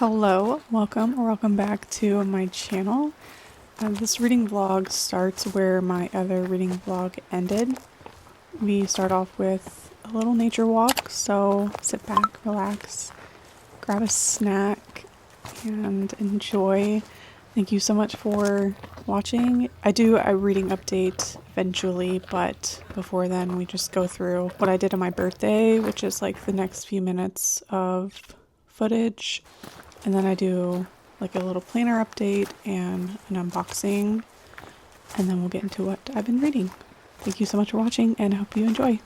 Hello, welcome or welcome back to my channel. This reading vlog starts where my other reading vlog ended. We start off with a little nature walk, so sit back, relax, grab a snack, and enjoy. Thank you so much for watching. I do a reading update eventually, but before then we just go through what I did on my birthday, which is like the next few minutes of footage. And then I do like a little planner update and an unboxing, and then we'll get into what I've been reading. Thank you so much for watching, and I hope you enjoy.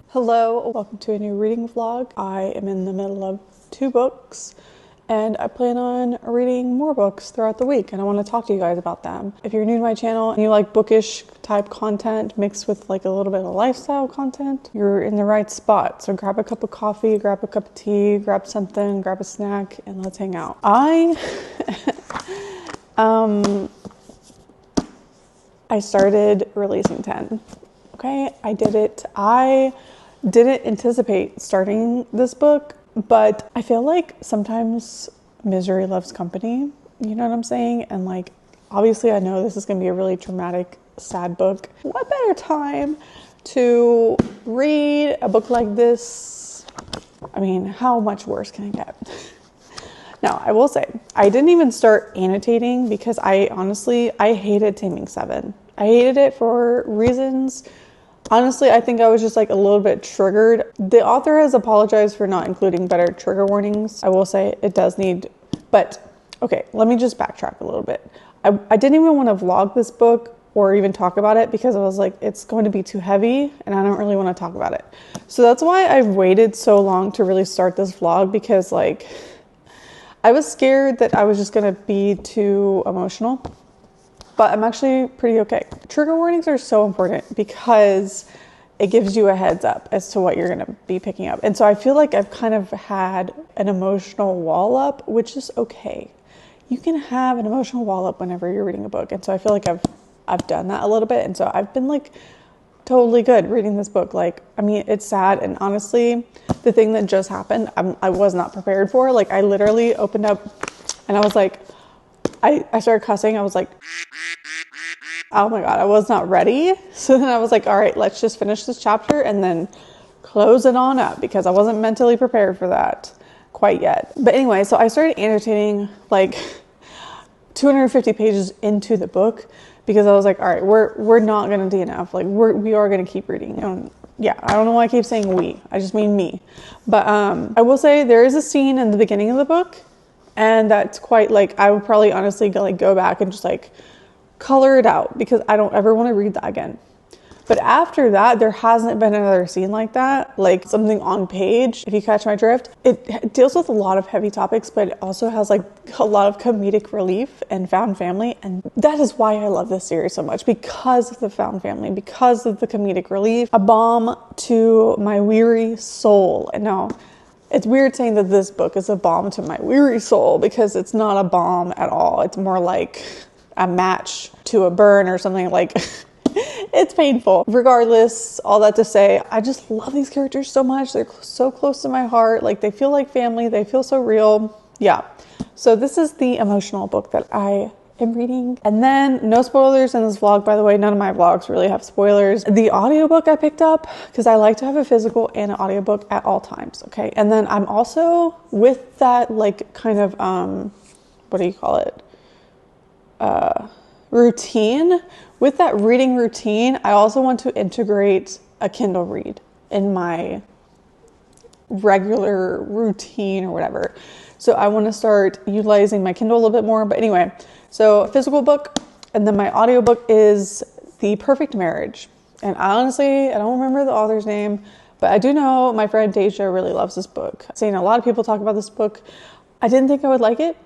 Hello, welcome to a new reading vlog. I am in the middle of 2 books and I plan on reading more books throughout the week, and I want to talk to you guys about them. If you're new to my channel and you like bookish type content mixed with like a little bit of lifestyle content, you're in the right spot. So grab a cup of coffee, grab a cup of tea, grab something, grab a snack, and let's hang out. I started releasing 10. Okay, I did it. I didn't anticipate starting this book, but I feel like sometimes misery loves company. You know what I'm saying? And like, obviously I know this is going to be a really traumatic, sad book. What better time to read a book like this? I mean, how much worse can it get? Now, I will say, I didn't even start annotating because I hated Taming 7. I hated it for reasons. Honestly, I think I was just like a little bit triggered. The author has apologized for not including better trigger warnings. I will say it does need, but okay, let me just backtrack a little bit. I didn't even want to vlog this book or even talk about it because I was like, it's going to be too heavy and I don't really want to talk about it. So that's why I've waited so long to really start this vlog, because like, I was scared that I was just going to be too emotional. But I'm actually pretty okay. Trigger warnings are so important because it gives you a heads up as to what you're going to be picking up. And so I feel like I've kind of had an emotional wall up, which is okay. You can have an emotional wall up whenever you're reading a book. And so I feel like I've done that a little bit. And so I've been like totally good reading this book. Like, I mean, it's sad. And honestly, the thing that just happened, I was not prepared for. Like, I literally opened up and I was like, I started cussing. I was like, oh my God, I was not ready. So then I was like, all right, let's just finish this chapter and then close it on up, because I wasn't mentally prepared for that quite yet. But anyway, so I started annotating like 250 pages into the book because I was like, all right, we're not going to DNF. Like we are going to keep reading. And yeah, I don't know why I keep saying we. I just mean me. But I will say there is a scene in the beginning of the book, and that's quite like, I would probably honestly go back and just like color it out because I don't ever want to read that again. But after that, there hasn't been another scene like that, like something on page, if you catch my drift. It deals with a lot of heavy topics, but it also has like a lot of comedic relief and found family. And that is why I love this series so much, because of the found family, because of the comedic relief. A balm to my weary soul. And now, it's weird saying that this book is a balm to my weary soul, because it's not a balm at all. It's more like a match to a burn or something. Like it's painful. Regardless, all that to say, I just love these characters so much. They're so close to my heart. Like, they feel like family. They feel so real. Yeah. So this is the emotional book that I am reading. And then no spoilers in this vlog, by the way. None of my vlogs really have spoilers. The audiobook I picked up because I like to have a physical and an audiobook at all times. Okay. And then I'm also with that like kind of, what do you call it? Routine. With that reading routine, I also want to integrate a Kindle read in my regular routine or whatever. So I want to start utilizing my Kindle a little bit more. But anyway, so a physical book, and then my audiobook is The Perfect Marriage. And honestly, I don't remember the author's name, but I do know my friend Deja really loves this book. I've seen a lot of people talk about this book. I didn't think I would like it.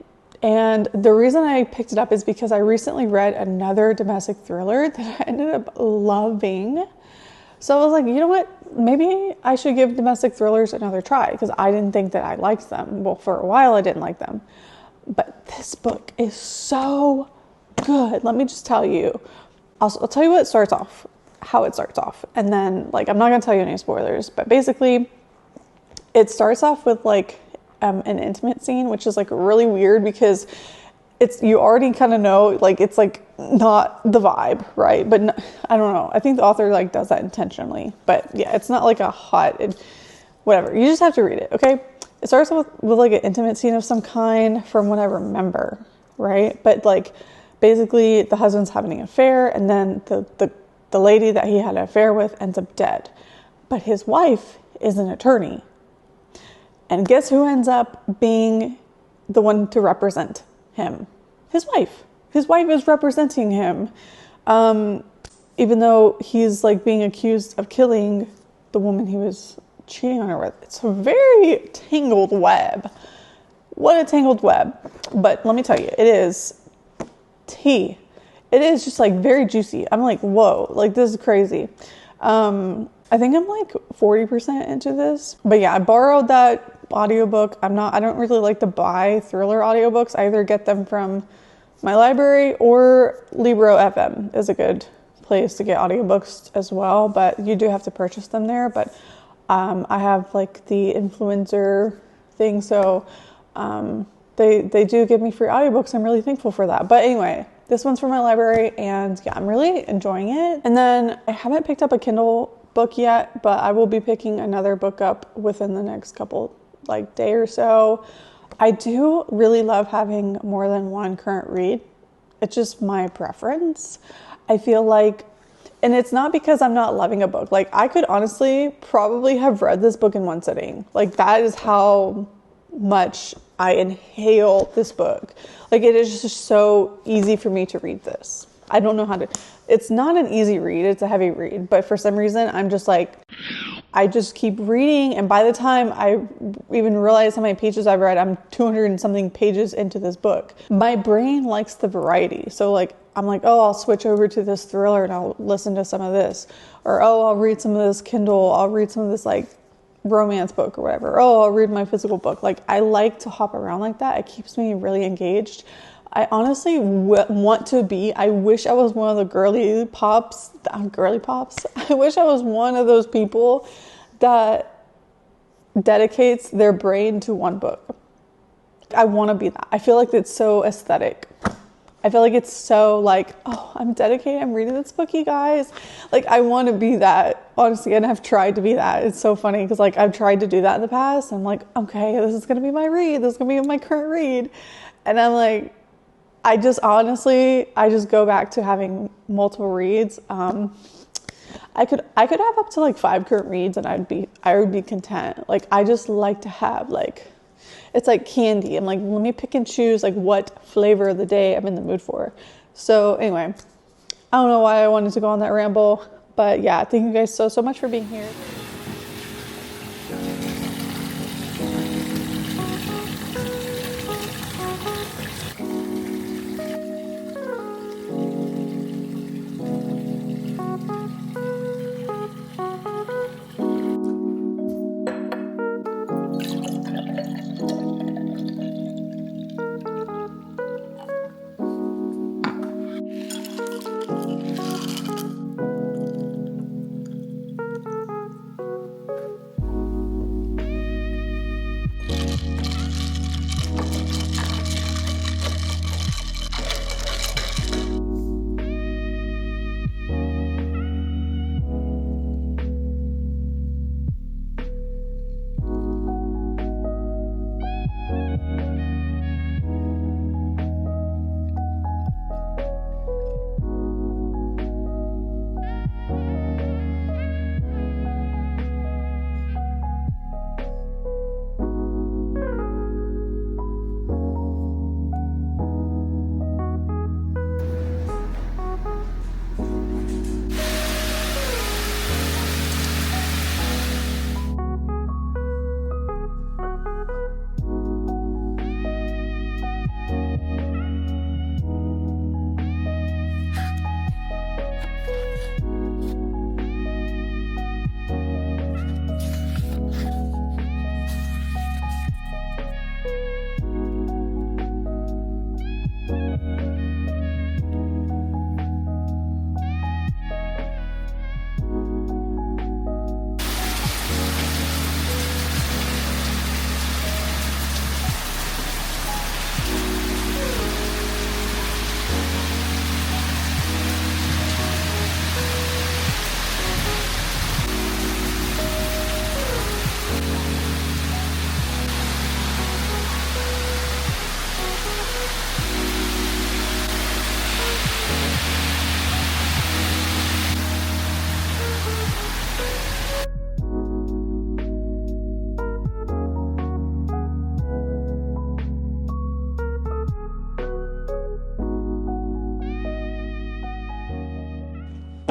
And the reason I picked it up is because I recently read another domestic thriller that I ended up loving. So I was like, you know what? Maybe I should give domestic thrillers another try, because I didn't think that I liked them. Well, for a while I didn't like them. But this book is so good. Let me just tell you. I'll tell you what it starts off, how it starts off. And then, like, I'm not going to tell you any spoilers, but basically it starts off with like an intimate scene, which is like really weird because you already kind of know, like, it's like not the vibe, right? But no, I don't know. I think the author like does that intentionally, but yeah, it's not like a hot, whatever. You just have to read it. Okay. It starts with like an intimate scene of some kind from what I remember. Right. But like, basically the husband's having an affair, and then the lady that he had an affair with ends up dead, but his wife is an attorney. And guess who ends up being the one to represent him? His wife. His wife is representing him. Even though he's like being accused of killing the woman he was cheating on her with. It's a very tangled web. What a tangled web. But let me tell you, it is tea. It is just like very juicy. I'm like, whoa, like this is crazy. I think I'm like 40% into this. But yeah, I borrowed that audiobook. I don't really like to buy thriller audiobooks. I either get them from my library, or Libro FM is a good place to get audiobooks as well, but you do have to purchase them there. But I have like the influencer thing, so they do give me free audiobooks. I'm really thankful for that. But anyway, this one's from my library, and yeah, I'm really enjoying it. And then I haven't picked up a Kindle book yet, but I will be picking another book up within the next couple like day or so. I do really love having more than one current read. It's just my preference. I feel like, and it's not because I'm not loving a book. Like, I could honestly probably have read this book in one sitting. Like, that is how much I inhale this book. Like, it is just so easy for me to read this. I don't know how to, it's not an easy read. It's a heavy read, but for some reason I'm just like, I just keep reading. And by the time I even realize how many pages I've read, I'm 200 and something pages into this book. My brain likes the variety. So like, I'm like, oh, I'll switch over to this thriller and I'll listen to some of this, or, oh, I'll read some of this Kindle. I'll read some of this like romance book or whatever. Oh, I'll read my physical book. Like, I like to hop around like that. It keeps me really engaged. I honestly want to be, I wish I was one of the girly pops. I wish I was one of those people that dedicates their brain to one book. I want to be that. I feel like it's so aesthetic. I feel like it's so like, oh, I'm dedicated. I'm reading this book, you guys. Like, I want to be that, honestly, and I've tried to be that. It's so funny because like I've tried to do that in the past. I'm like, okay, this is going to be my read. This is going to be my current read. And I'm like, I just go back to having multiple reads. I could have up to like 5 current reads and I would be content. Like, I just like to have like, it's like candy. I'm like, let me pick and choose like what flavor of the day I'm in the mood for. So anyway, I don't know why I wanted to go on that ramble, but yeah, thank you guys so much for being here.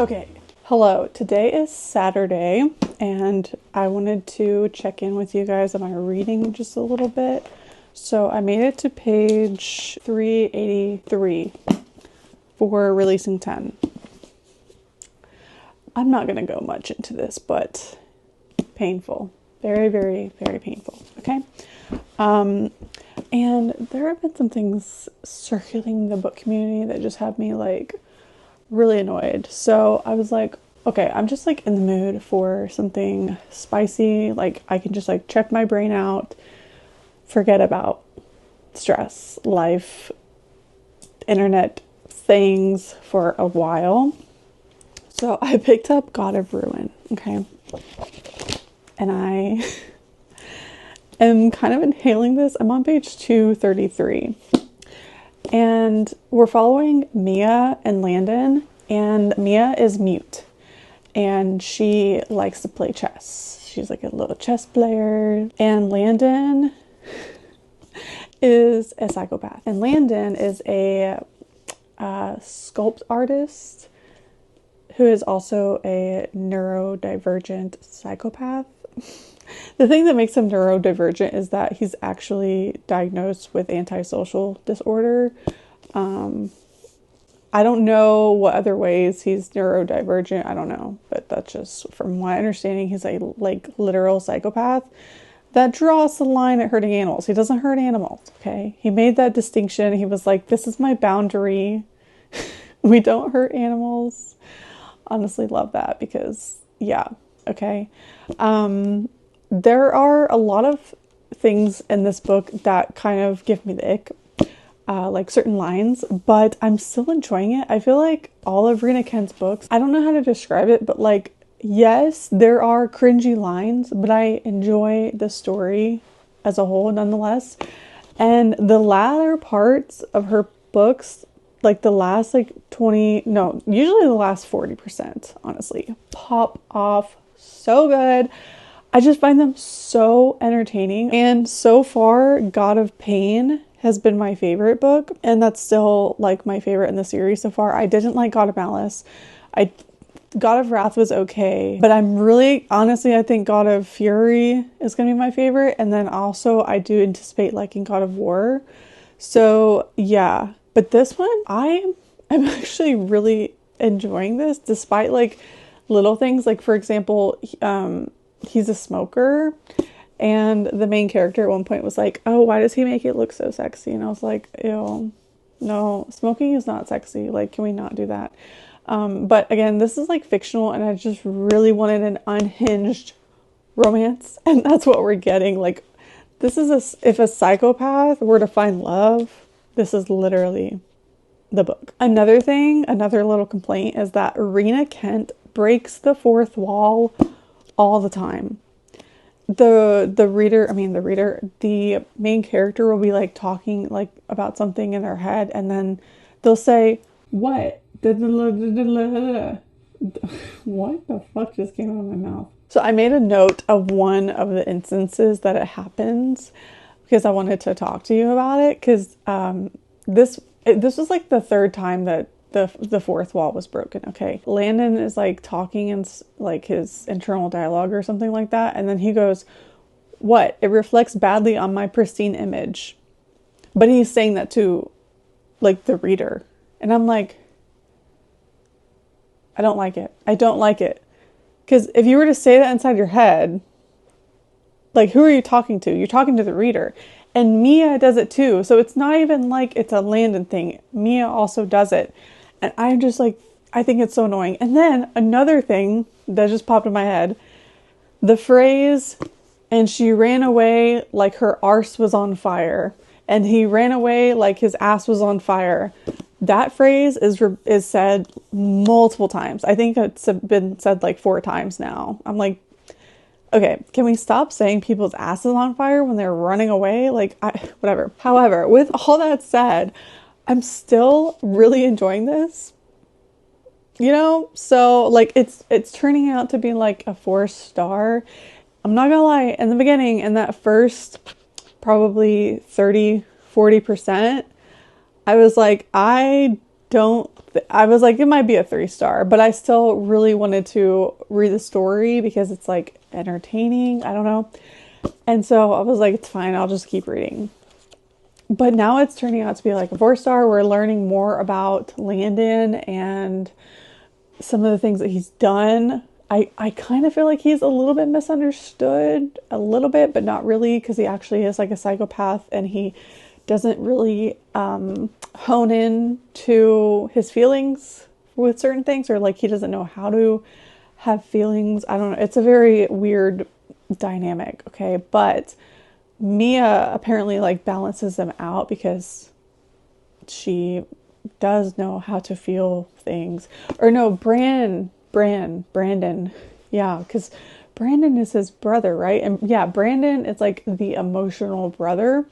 Okay, hello. Today is Saturday, and I wanted to check in with you guys on my reading just a little bit. So I made it to page 383 for releasing 10. I'm not going to go much into this, but painful. Very, very, very painful. Okay. And there have been some things circulating the book community that just have me like really annoyed. So I was like, okay, I'm just like in the mood for something spicy. Like I can just like check my brain out, forget about stress, life, internet things for a while. So I picked up God of Ruin, okay? And I am kind of inhaling this. I'm on page 233. And we're following Mia and Landon. And Mia is mute. And she likes to play chess. She's like a little chess player. And Landon is a psychopath. And Landon is a sculpt artist who is also a neurodivergent psychopath. The thing that makes him neurodivergent is that he's actually diagnosed with antisocial disorder. I don't know what other ways he's neurodivergent. I don't know, but that's just from my understanding. He's a like literal psychopath that draws the line at hurting animals. He doesn't hurt animals, okay? He made that distinction. He was like, this is my boundary. We don't hurt animals. Honestly love that because, yeah, okay. There are a lot of things in this book that kind of give me the ick, like certain lines, but I'm still enjoying it. I feel like all of Rina Kent's books, I don't know how to describe it, but like, yes, there are cringy lines, but I enjoy the story as a whole nonetheless. And the latter parts of her books, like the last like usually the last 40%, honestly, pop off so good. I just find them so entertaining. And so far, God of Pain has been my favorite book. And that's still like my favorite in the series so far. I didn't like God of Malice. God of Wrath was okay. But I'm really, honestly, I think God of Fury is going to be my favorite. And then also I do anticipate liking God of War. So yeah. But this one, I'm actually really enjoying this despite like little things. Like for example, he's a smoker and the main character at one point was like, oh, why does he make it look so sexy? And I was like, ew, no, smoking is not sexy. Like, can we not do that? But again, this is like fictional and I just really wanted an unhinged romance. And that's what we're getting. Like this is if a psychopath were to find love, this is literally the book. Another little complaint is that Rina Kent breaks the fourth wall all the time. The main character will be like talking like about something in their head and then they'll say, what? What the fuck just came out of my mouth? So I made a note of one of the instances that it happens because I wanted to talk to you about it because this was like the third time that the fourth wall was broken, okay? Landon is like talking in like his internal dialogue or something like that. And then he goes, what? It reflects badly on my pristine image. But he's saying that to like the reader. And I'm like, I don't like it. I don't like it. Because if you were to say that inside your head, like who are you talking to? You're talking to the reader. And Mia does it too. So it's not even like it's a Landon thing. Mia also does it. And I'm just like, I think it's so annoying. And then another thing that just popped in my head, the phrase, and she ran away like her arse was on fire. And he ran away like his ass was on fire. That phrase is said multiple times. I think it's been said like 4 times now. I'm like, okay, can we stop saying people's asses on fire when they're running away? Like, whatever. However, with all that said, I'm still really enjoying this. You know? So, like, it's turning out to be like a 4-star. I'm not gonna lie, in the beginning, in that first probably 30-40%, I was like, I don't I was like, it might be a 3-star, but I still really wanted to read the story because it's like entertaining. I don't know. And so I was like, it's fine. I'll just keep reading. But now it's turning out to be like a 4-star. We're learning more about Landon and some of the things that he's done. I kind of feel like he's a little bit misunderstood, a little bit, but not really, because he actually is like a psychopath and he doesn't really hone in to his feelings with certain things, or like he doesn't know how to have feelings. I don't know. It's a very weird dynamic. Okay. But Mia apparently like balances them out because she does know how to feel things. Or no, Brandon. Yeah, because Brandon is his brother, right? And yeah, Brandon is like the emotional brother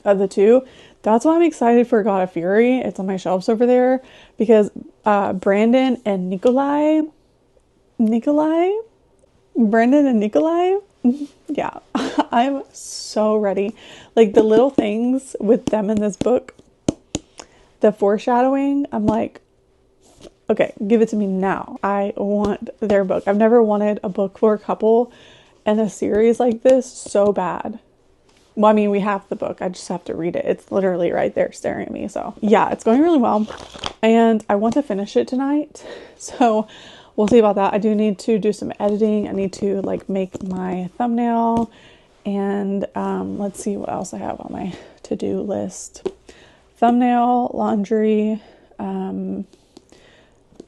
of the two. That's why I'm excited for God of Fury. It's on my shelves over there because Brandon and Nikolai, yeah, I'm so ready. Like the little things with them in this book, the foreshadowing, I'm like, okay, give it to me now. I want their book. I've never wanted a book for a couple and a series like this so bad. Well, I mean, we have the book. I just have to read it. It's literally right there staring at me. So yeah, it's going really well. And I want to finish it tonight. So we'll see about that. I do need to do some editing. I need to like make my thumbnail. And let's see what else I have on my to-do list. Thumbnail, laundry,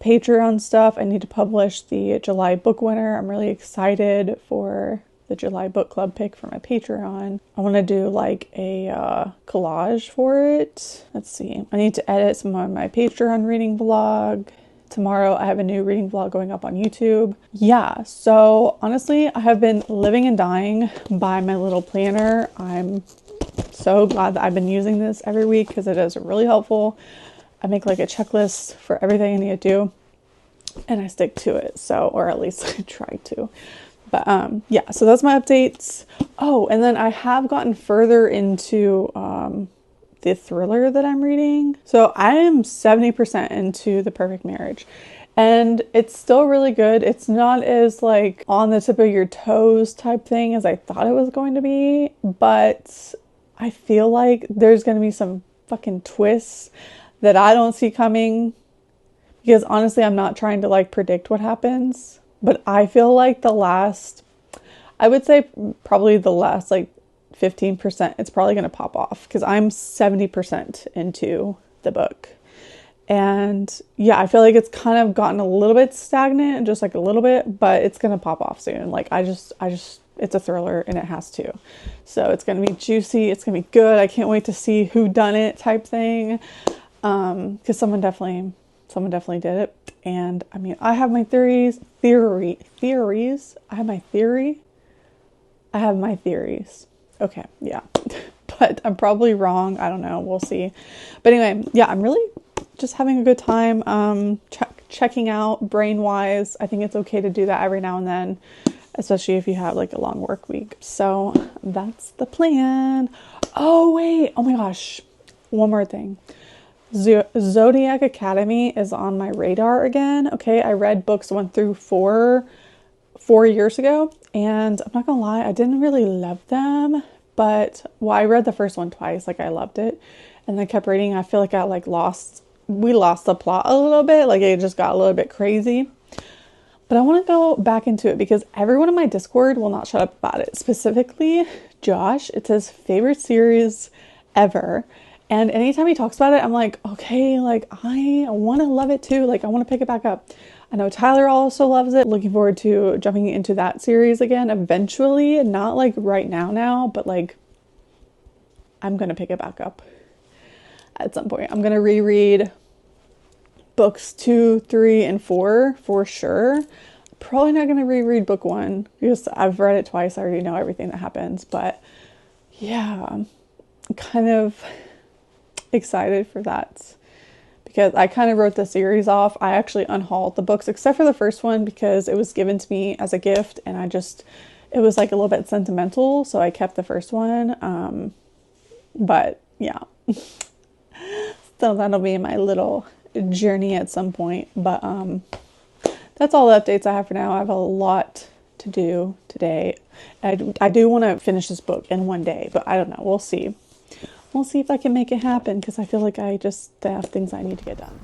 Patreon stuff. I need to publish the July book winner. I'm really excited for the July book club pick for my Patreon. I want to do like a collage for it. Let's see. I need to edit some of my Patreon reading vlog. Tomorrow I have a new reading vlog going up on YouTube. Yeah, so honestly, I have been living and dying by my little planner. I'm so glad that I've been using this every week because it is really helpful. I make like a checklist for everything I need to do and I stick to it. So, or at least I try to. But yeah, so that's my updates. Oh, and then I have gotten further into the thriller that I'm reading. So I am 70% into The Perfect Marriage. And it's still really good. It's not as like on the tip of your toes type thing as I thought it was going to be. But I feel like there's going to be some fucking twists that I don't see coming. Because honestly, I'm not trying to like predict what happens. But I feel like I would say probably the last like 15%, it's probably going to pop off because I'm 70% into the book. And yeah, I feel like it's kind of gotten a little bit stagnant, just like a little bit, but it's going to pop off soon. Like I just, it's a thriller and it has to. So it's going to be juicy. It's going to be good. I can't wait to see who done it type thing. Because someone definitely did it. And I mean, I have my theories. I have my theories. Okay, yeah. But I'm probably wrong. I don't know. We'll see. But anyway, yeah, I'm really just having a good time. Checking out brain-wise. I think it's okay to do that every now and then, especially if you have like a long work week. So that's the plan. Oh, wait. Oh my gosh. One more thing. Zodiac Academy is on my radar again. Okay, I read books 1 through 4 years ago, and I'm not gonna lie, I didn't really love them. But well, I read the first one twice, like I loved it, and then I kept reading. I feel like we lost the plot a little bit, like it just got a little bit crazy. But I want to go back into it because everyone in my Discord will not shut up about it. Specifically, Josh, it's his favorite series ever. And anytime he talks about it, I'm like, okay, like I want to love it too. Like I want to pick it back up. I know Tyler also loves it. Looking forward to jumping into that series again eventually. Not like right now, but like I'm going to pick it back up at some point. I'm going to reread books 2, 3, and 4 for sure. Probably not going to reread book 1 because I've read it twice. I already know everything that happens. But yeah, I'm kind of excited for that because I kind of wrote the series off. I actually unhauled the books except for the first one because it was given to me as a gift and it was like a little bit sentimental, so I kept the first one. But yeah, so that'll be my little journey at some point. But that's all the updates I have for now. I have a lot to do today. I do want to finish this book in one day, but I don't know. We'll see. We'll see if I can make it happen, because I feel like I just have things I need to get done.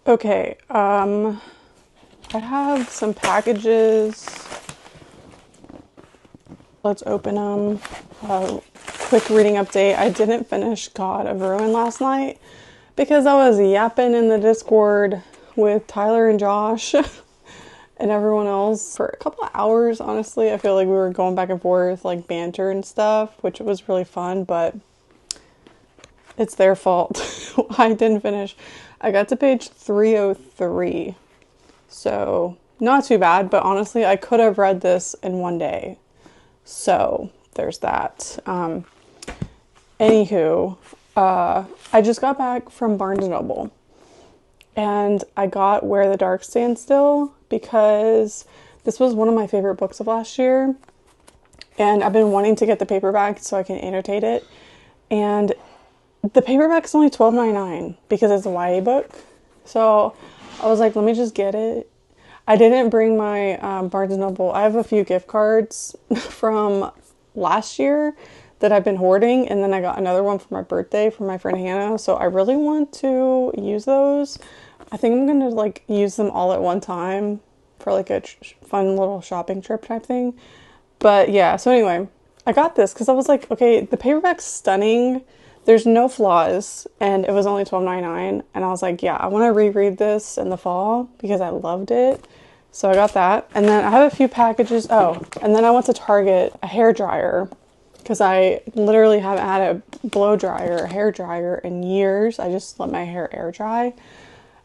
Okay, I have some packages. Let's open them. Quick reading update. I didn't finish God of Ruin last night because I was yapping in the Discord with Tyler and Josh and everyone else for a couple of hours, honestly. I feel like we were going back and forth, like banter and stuff, which was really fun, but it's their fault. I didn't finish. I got to page 303, so not too bad, but honestly, I could have read this in one day. So there's that. Anywho, I just got back from Barnes & Noble, and I got Where the Dark Stands Still because this was one of my favorite books of last year, and I've been wanting to get the paperback so I can annotate it, and the paperback is only $12.99 because it's a YA book. So I was like, let me just get it. I didn't bring my Barnes & Noble. I have a few gift cards from last year that I've been hoarding. And then I got another one for my birthday from my friend Hannah. So I really want to use those. I think I'm going to like use them all at one time for like a fun little shopping trip type thing. But yeah, so anyway, I got this because I was like, okay, the paperback's stunning. There's no flaws, and it was only $12.99, and I was like, yeah, I want to reread this in the fall because I loved it. So I got that, and then I have a few packages. Oh, and then I went to Target, a hair dryer, because I literally haven't had a blow dryer or hair dryer in years. I just let my hair air dry,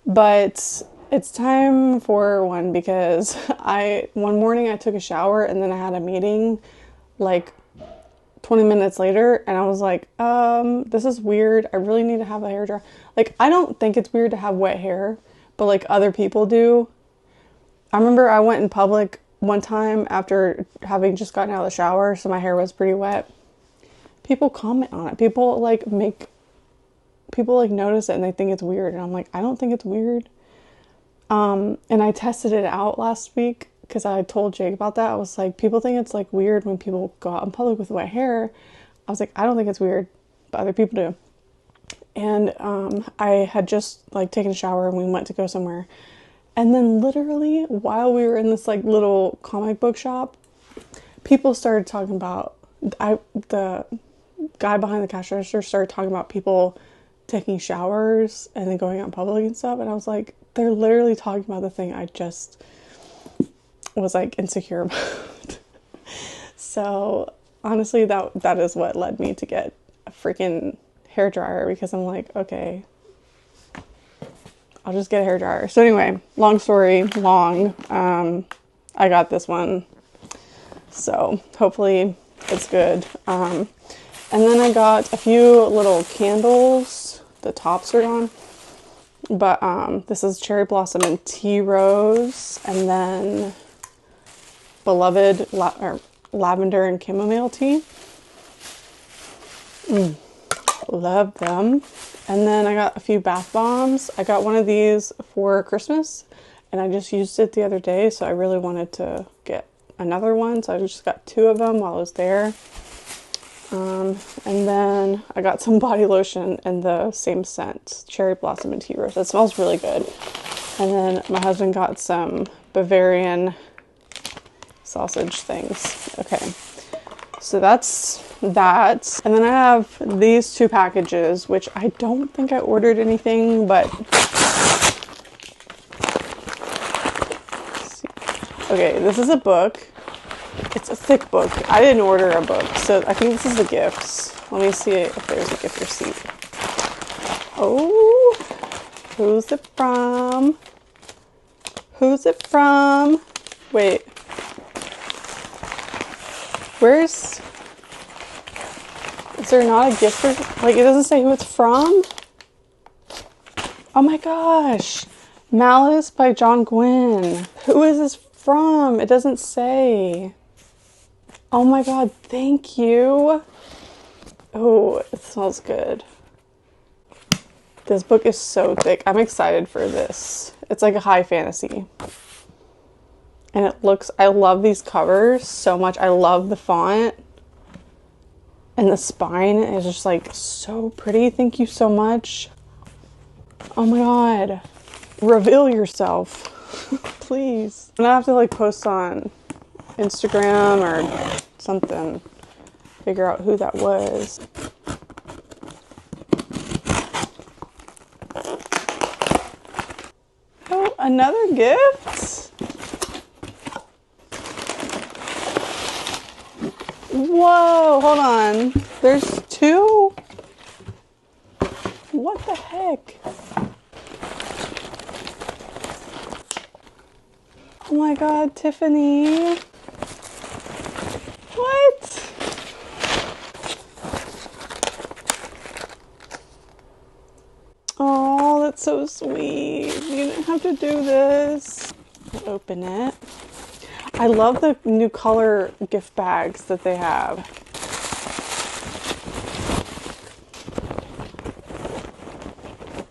but it's time for one because one morning I took a shower, and then I had a meeting like 20 minutes later, and I was like, this is weird. I really need to have a hair dryer. Like, I don't think it's weird to have wet hair, but like other people do. I remember I went in public one time after having just gotten out of the shower, so my hair was pretty wet. People comment on it. People notice it and they think it's weird, and I'm like, I don't think it's weird. And I tested it out last week because I told Jake about that. I was like, people think it's like weird when people go out in public with wet hair. I was like, I don't think it's weird, but other people do. and I had just like taken a shower and we went to go somewhere. And then literally while we were in this like little comic book shop, people started talking about, the guy behind the cash register started talking about people taking showers and then going out in public and stuff. And I was like, they're literally talking about the thing I just was like insecure about. So honestly, that is what led me to get a freaking hair dryer, because I'm like, okay, I'll just get a hair dryer. So anyway, long story long, I got this one. So hopefully it's good. And then I got a few little candles. The tops are gone. But this is Cherry Blossom and Tea Rose. And then Beloved Lavender and Chamomile Tea. Love them. And then I got a few bath bombs. I got one of these for Christmas. And I just used it the other day. So I really wanted to get another one. So I just got 2 of them while I was there. And then I got some body lotion in the same scent, Cherry Blossom and Tea Rose. It smells really good. And then my husband got some Bavarian sausage things. Okay, so that's that. And then I have these 2 packages, which I don't think I ordered anything, but let's see. Okay, this is a book. It's a thick book. I didn't order a book, so I think this is the gifts. Let me see if there's a gift receipt. Oh, who's it from? Who's it from? Wait. Is there not a gift for, like, it doesn't say who it's from? Oh my gosh. Malice by John Gwynne. Who is this from? It doesn't say. Oh my god, thank you. Oh, it smells good. This book is so thick. I'm excited for this. It's like a high fantasy. And it looks, I love these covers so much. I love the font. And the spine is just like so pretty. Thank you so much. Oh my god. Reveal yourself. Please. And I have to like post on Instagram or something. Figure out who that was. Oh, another gift? Whoa, hold on. There's 2? What the heck? Oh my god, Tiffany. What? Oh, that's so sweet. You didn't have to do this. Open it. I love the new color gift bags that they have.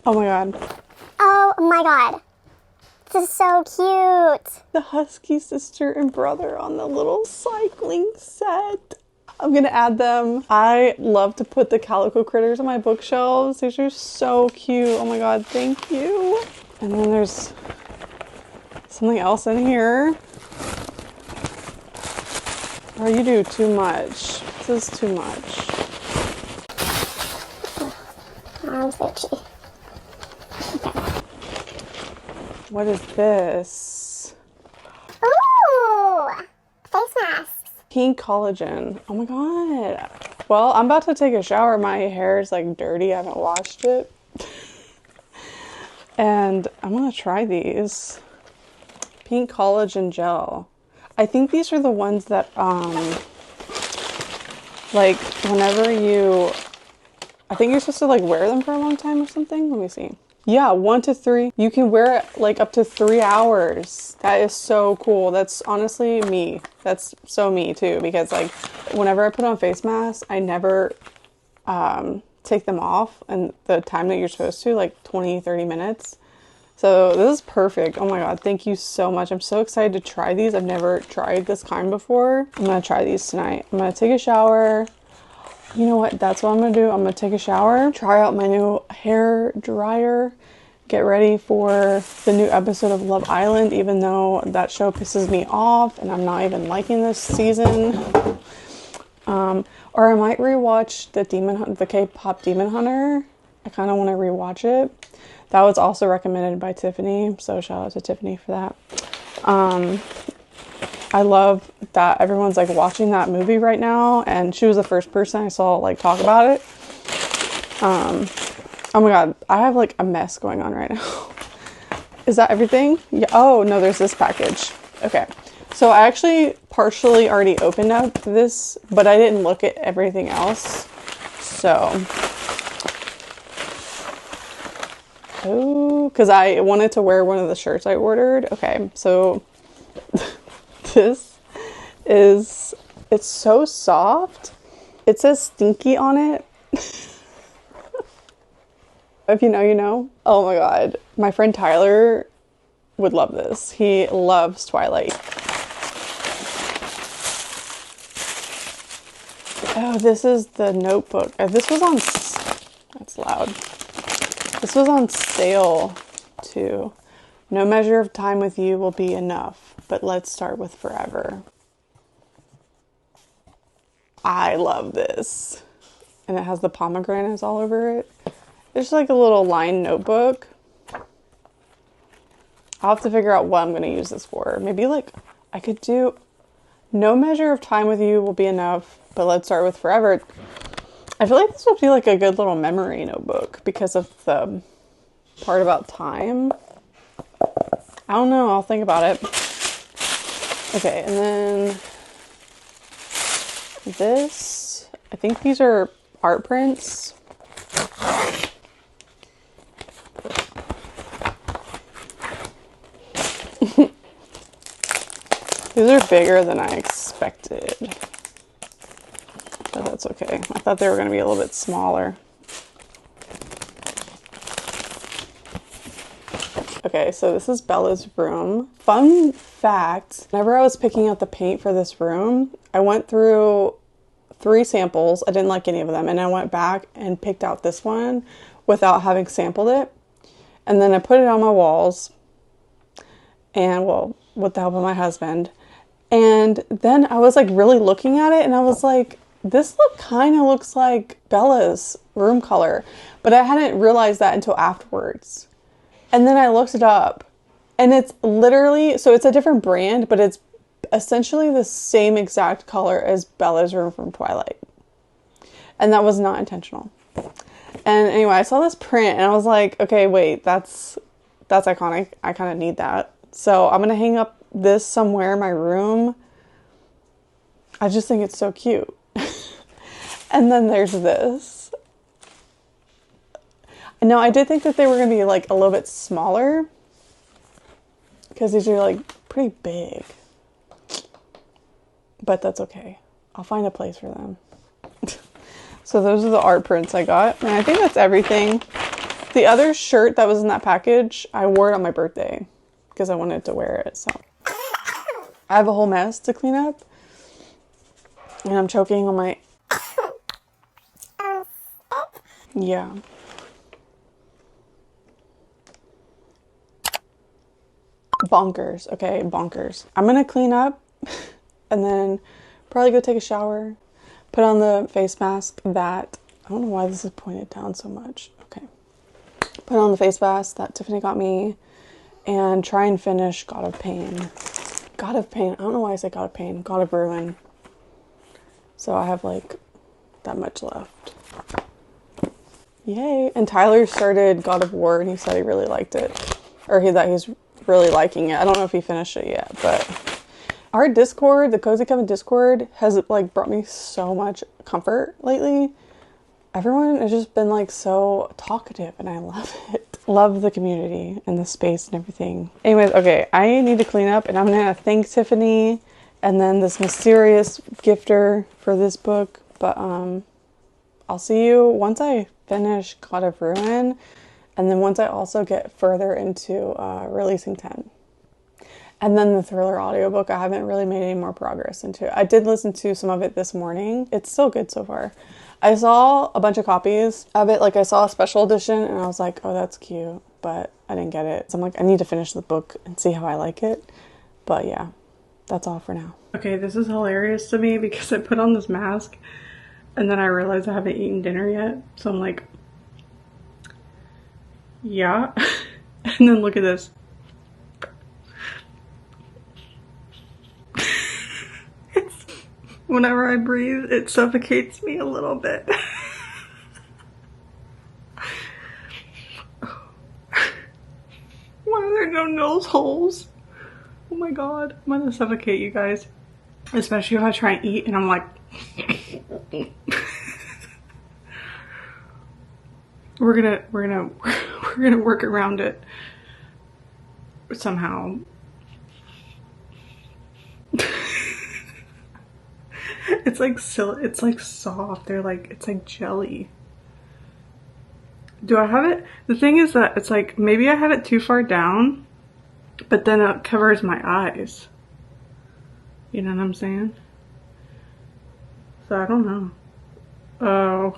Oh my god. Oh my god. This is so cute. The Husky sister and brother on the little cycling set. I'm gonna add them. I love to put the calico critters on my bookshelves. These are so cute. Oh my god, thank you. And then there's something else in here. Oh, you do too much. This is too much. Arms itchy. What is this? Ooh! Face masks. Pink collagen. Oh my god. Well, I'm about to take a shower. My hair is like dirty. I haven't washed it. And I'm gonna try these. Pink collagen gel. I think these are the ones that, like, whenever you, I think you're supposed to, like, wear them for a long time or something. Let me see. Yeah, 1 to 3. You can wear it, like, up to 3 hours. That is so cool. That's honestly me. That's so me, too, because, like, whenever I put on face masks, I never, take them off and the time that you're supposed to, like, 20-30 minutes. So this is perfect. Oh my god, thank you so much. I'm so excited to try these. I've never tried this kind before. I'm gonna try these tonight. I'm gonna take a shower. You know what? That's what I'm gonna do. I'm gonna take a shower, try out my new hair dryer, get ready for the new episode of Love Island, even though that show pisses me off and I'm not even liking this season. Or I might rewatch the K-pop Demon Hunter. I kind of want to rewatch it. That was also recommended by Tiffany, so shout out to Tiffany for that. I love that everyone's like watching that movie right now, and she was the first person I saw like talk about it. Oh my god, I have like a mess going on right now. Is that everything? Yeah. Oh no, there's this package. Okay, so I actually partially already opened up this, but I didn't look at everything else. So, oh, because I wanted to wear one of the shirts I ordered. Okay, so this is, it's so soft. It says stinky on it. If you know, you know. Oh my god. My friend Tyler would love this. He loves Twilight. Oh, this is the notebook. This was on, that's loud. This was on sale too. No measure of time with you will be enough, but let's start with forever. I love this. And it has the pomegranates all over it. It's like a little lined notebook. I'll have to figure out what I'm going to use this for. Maybe like I could do no measure of time with you will be enough, but let's start with forever. I feel like this would be like a good little memory notebook because of the part about time. I don't know. I'll think about it. Okay, and then this, I think these are art prints. These are bigger than I expected, but that's okay. I thought they were going to be a little bit smaller. Okay, so this is Bella's room. Fun fact, whenever I was picking out the paint for this room, I went through 3 samples. I didn't like any of them, and I went back and picked out this one without having sampled it. And then I put it on my walls, and well, with the help of my husband. And then I was like really looking at it, and I was like, this look kind of looks like Bella's room color, but I hadn't realized that until afterwards. And then I looked it up, and it's literally, so it's a different brand, but it's essentially the same exact color as Bella's room from Twilight. And that was not intentional. And anyway, I saw this print and I was like, okay, wait, that's iconic. I kind of need that. So I'm going to hang up this somewhere in my room. I just think it's so cute. And then there's this. Now, I did think that they were going to be like a little bit smaller because these are like pretty big. But that's okay. I'll find a place for them. So those are the art prints I got. And I think that's everything. The other shirt that was in that package, I wore it on my birthday because I wanted to wear it. So I have a whole mess to clean up. And I'm choking on my... Yeah. Bonkers. Okay, bonkers. I'm going to clean up and then probably go take a shower. Put on the face mask that... I don't know why this is pointed down so much. Okay. Put on the face mask that Tiffany got me and try and finish God of Pain. God of Pain. I don't know why I say God of Pain. God of Ruin. So I have like that much left. Yay. And Tyler started God of War and he said he really liked it. Or that he's really liking it. I don't know if he finished it yet, but our Discord, the Cozy Coven Discord, has like brought me so much comfort lately. Everyone has just been like so talkative and I love it. Love the community and the space and everything. Anyways, okay, I need to clean up and I'm gonna thank Tiffany and then this mysterious gifter for this book. But I'll see you once I finish God of Ruin and then once I also get further into releasing 10. And then the Thriller audiobook, I haven't really made any more progress into. I did listen to some of it this morning. It's still good so far. I saw a bunch of copies of it. Like I saw a special edition and I was like, oh, that's cute, but I didn't get it. So I'm like, I need to finish the book and see how I like it. But yeah, that's all for now. Okay, this is hilarious to me because I put on this mask and then I realized I haven't eaten dinner yet. So I'm like, yeah. And then look at this. Whenever I breathe, it suffocates me a little bit. Why are there no nose holes? Oh my god, I'm gonna suffocate you guys. Especially if I try and eat and I'm like... we're gonna work around it somehow. It's like it's like soft. It's like jelly. Do I have it? The thing is that it's like maybe I have it too far down, but then it covers my eyes. You know what I'm saying? So I don't know. Oh,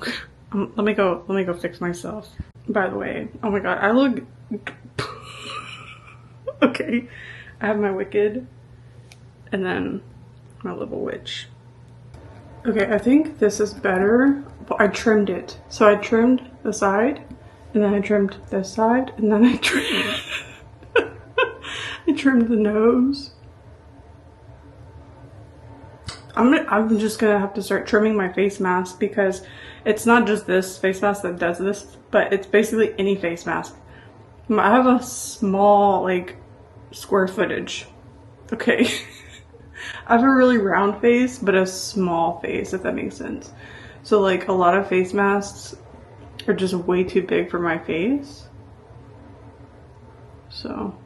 let me go fix myself. By the way, oh my god, I look okay. I have my Wicked and then my little witch. Okay, I think this is better. But I trimmed it. So I trimmed the side, and then I trimmed this side, and then I trimmed I trimmed the nose. I'm just gonna have to start trimming my face mask because it's not just this face mask that does this, but it's basically any face mask. I have a small, like, square footage. Okay. I have a really round face, but a small face, if that makes sense. So like a lot of face masks are just way too big for my face. So,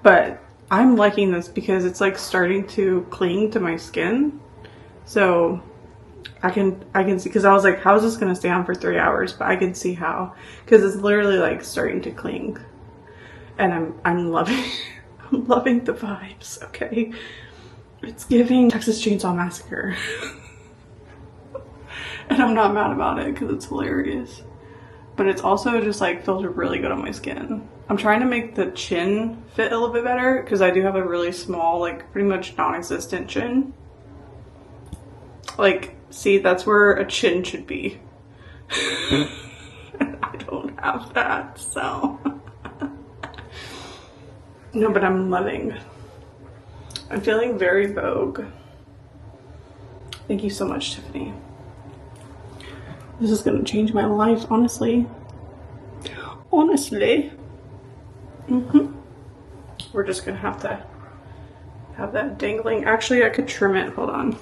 but I'm liking this because it's like starting to cling to my skin. So I can see, because I was like, how is this gonna stay on for 3 hours? But I can see how, because it's literally like starting to cling. And I'm loving I'm loving the vibes, okay? It's giving Texas Chainsaw Massacre. And I'm not mad about it because it's hilarious. But it's also just like feels really good on my skin. I'm trying to make the chin fit a little bit better because I do have a really small, like pretty much non-existent chin. Like, see, that's where a chin should be. And I don't have that, so. No, but I'm loving. I'm feeling very Vogue. Thank you so much, Tiffany. This is gonna change my life, honestly. Honestly. We're just gonna have to have that dangling. Actually, I could trim it. Hold on.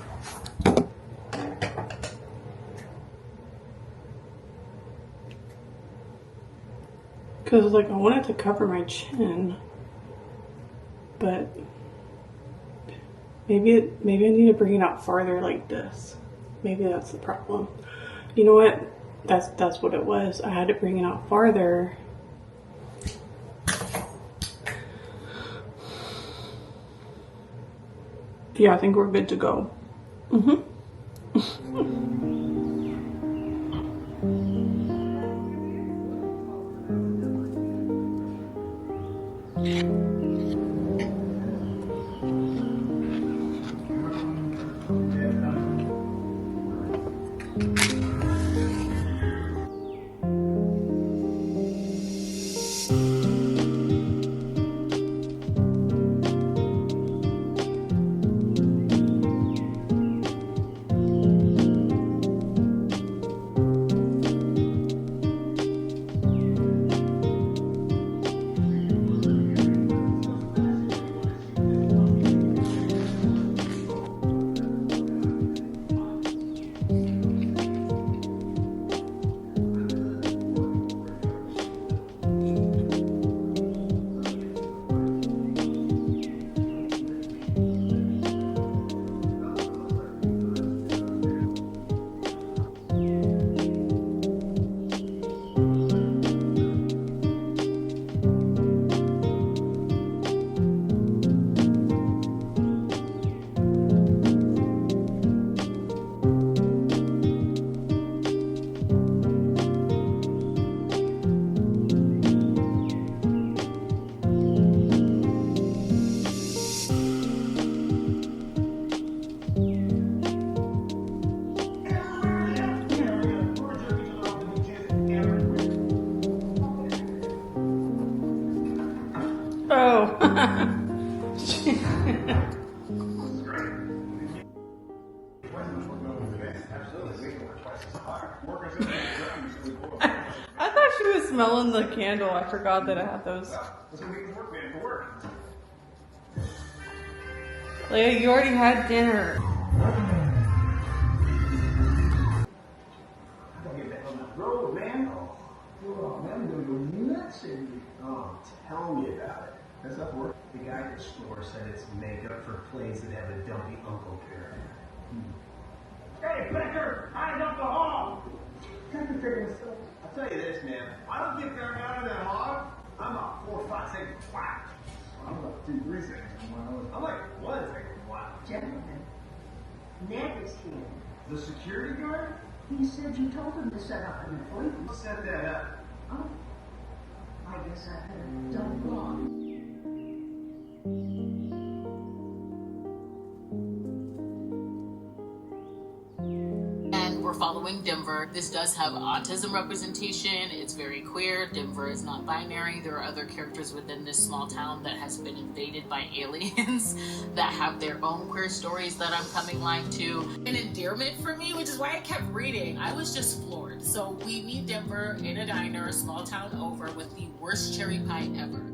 Because, like, I want it to cover my chin. But maybe I need to bring it out farther like this. Maybe that's the problem. You know what? That's what it was. I had to bring it out farther. Yeah, I think we're good to go. I thought she was smelling the candle. I forgot that I had those. Leia, you already had dinner. Road, man. Oh, man, I'm gonna go nuts in you. Oh, tell me about it. Does that work? The guy at the store said it's makeup for plays that have a dumpy uncle character. Hey, Becker, I dumped the hog. I'll tell you this, man. I don't get there out of that hog. I'm a 4, 5 second twat. I'm like 2, 3 seconds. I'm like 1 second twat. Gentlemen, Ned is here. The security guard? He said you told him to set up an appointment. Who set that up? Oh, I guess I had it done wrong. And we're following 𝘵𝑩𝑒𝑪. This does have autism representation. It's very queer. 𝘵𝑩𝑒𝑪 is not binary. There are other characters within this small town that has been invaded by aliens that have their own queer stories that I'm coming live to. An endearment for me, which is why I kept reading. I was just floored. So we meet 𝘵𝑚𝑒𝑟 in a diner, small town over, with the worst cherry pie ever.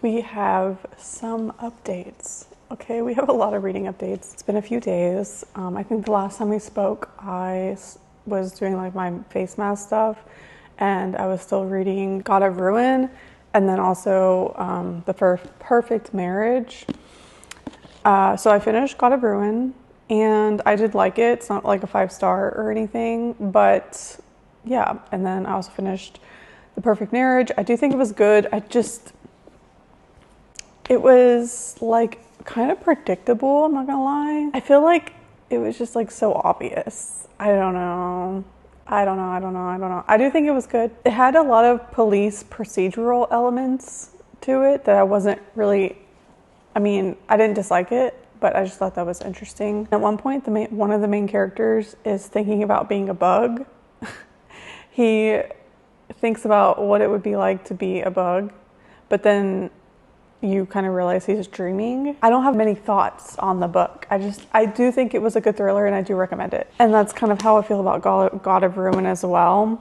We have some updates. Okay, we have a lot of reading updates. It's been a few days. I think the last time we spoke, I was doing like my face mask stuff, and I was still reading God of Ruin, and then also the Perfect Marriage. So I finished God of Ruin, and I did like it. It's not like a 5-star or anything, but yeah. And then I also finished the Perfect Marriage. I do think it was good. It was like kind of predictable, I'm not gonna lie. I feel like it was just like so obvious. I don't know. I do think it was good. It had a lot of police procedural elements to it that I wasn't really, I didn't dislike it, but I just thought that was interesting. At one point, one of the main characters is thinking about being a bug. He thinks about what it would be like to be a bug, but then you kind of realize he's dreaming. I don't have many thoughts on the book. I do think it was a good thriller and I do recommend it. And that's kind of how I feel about 𝘠𝘯𝘠-𝘠 as well.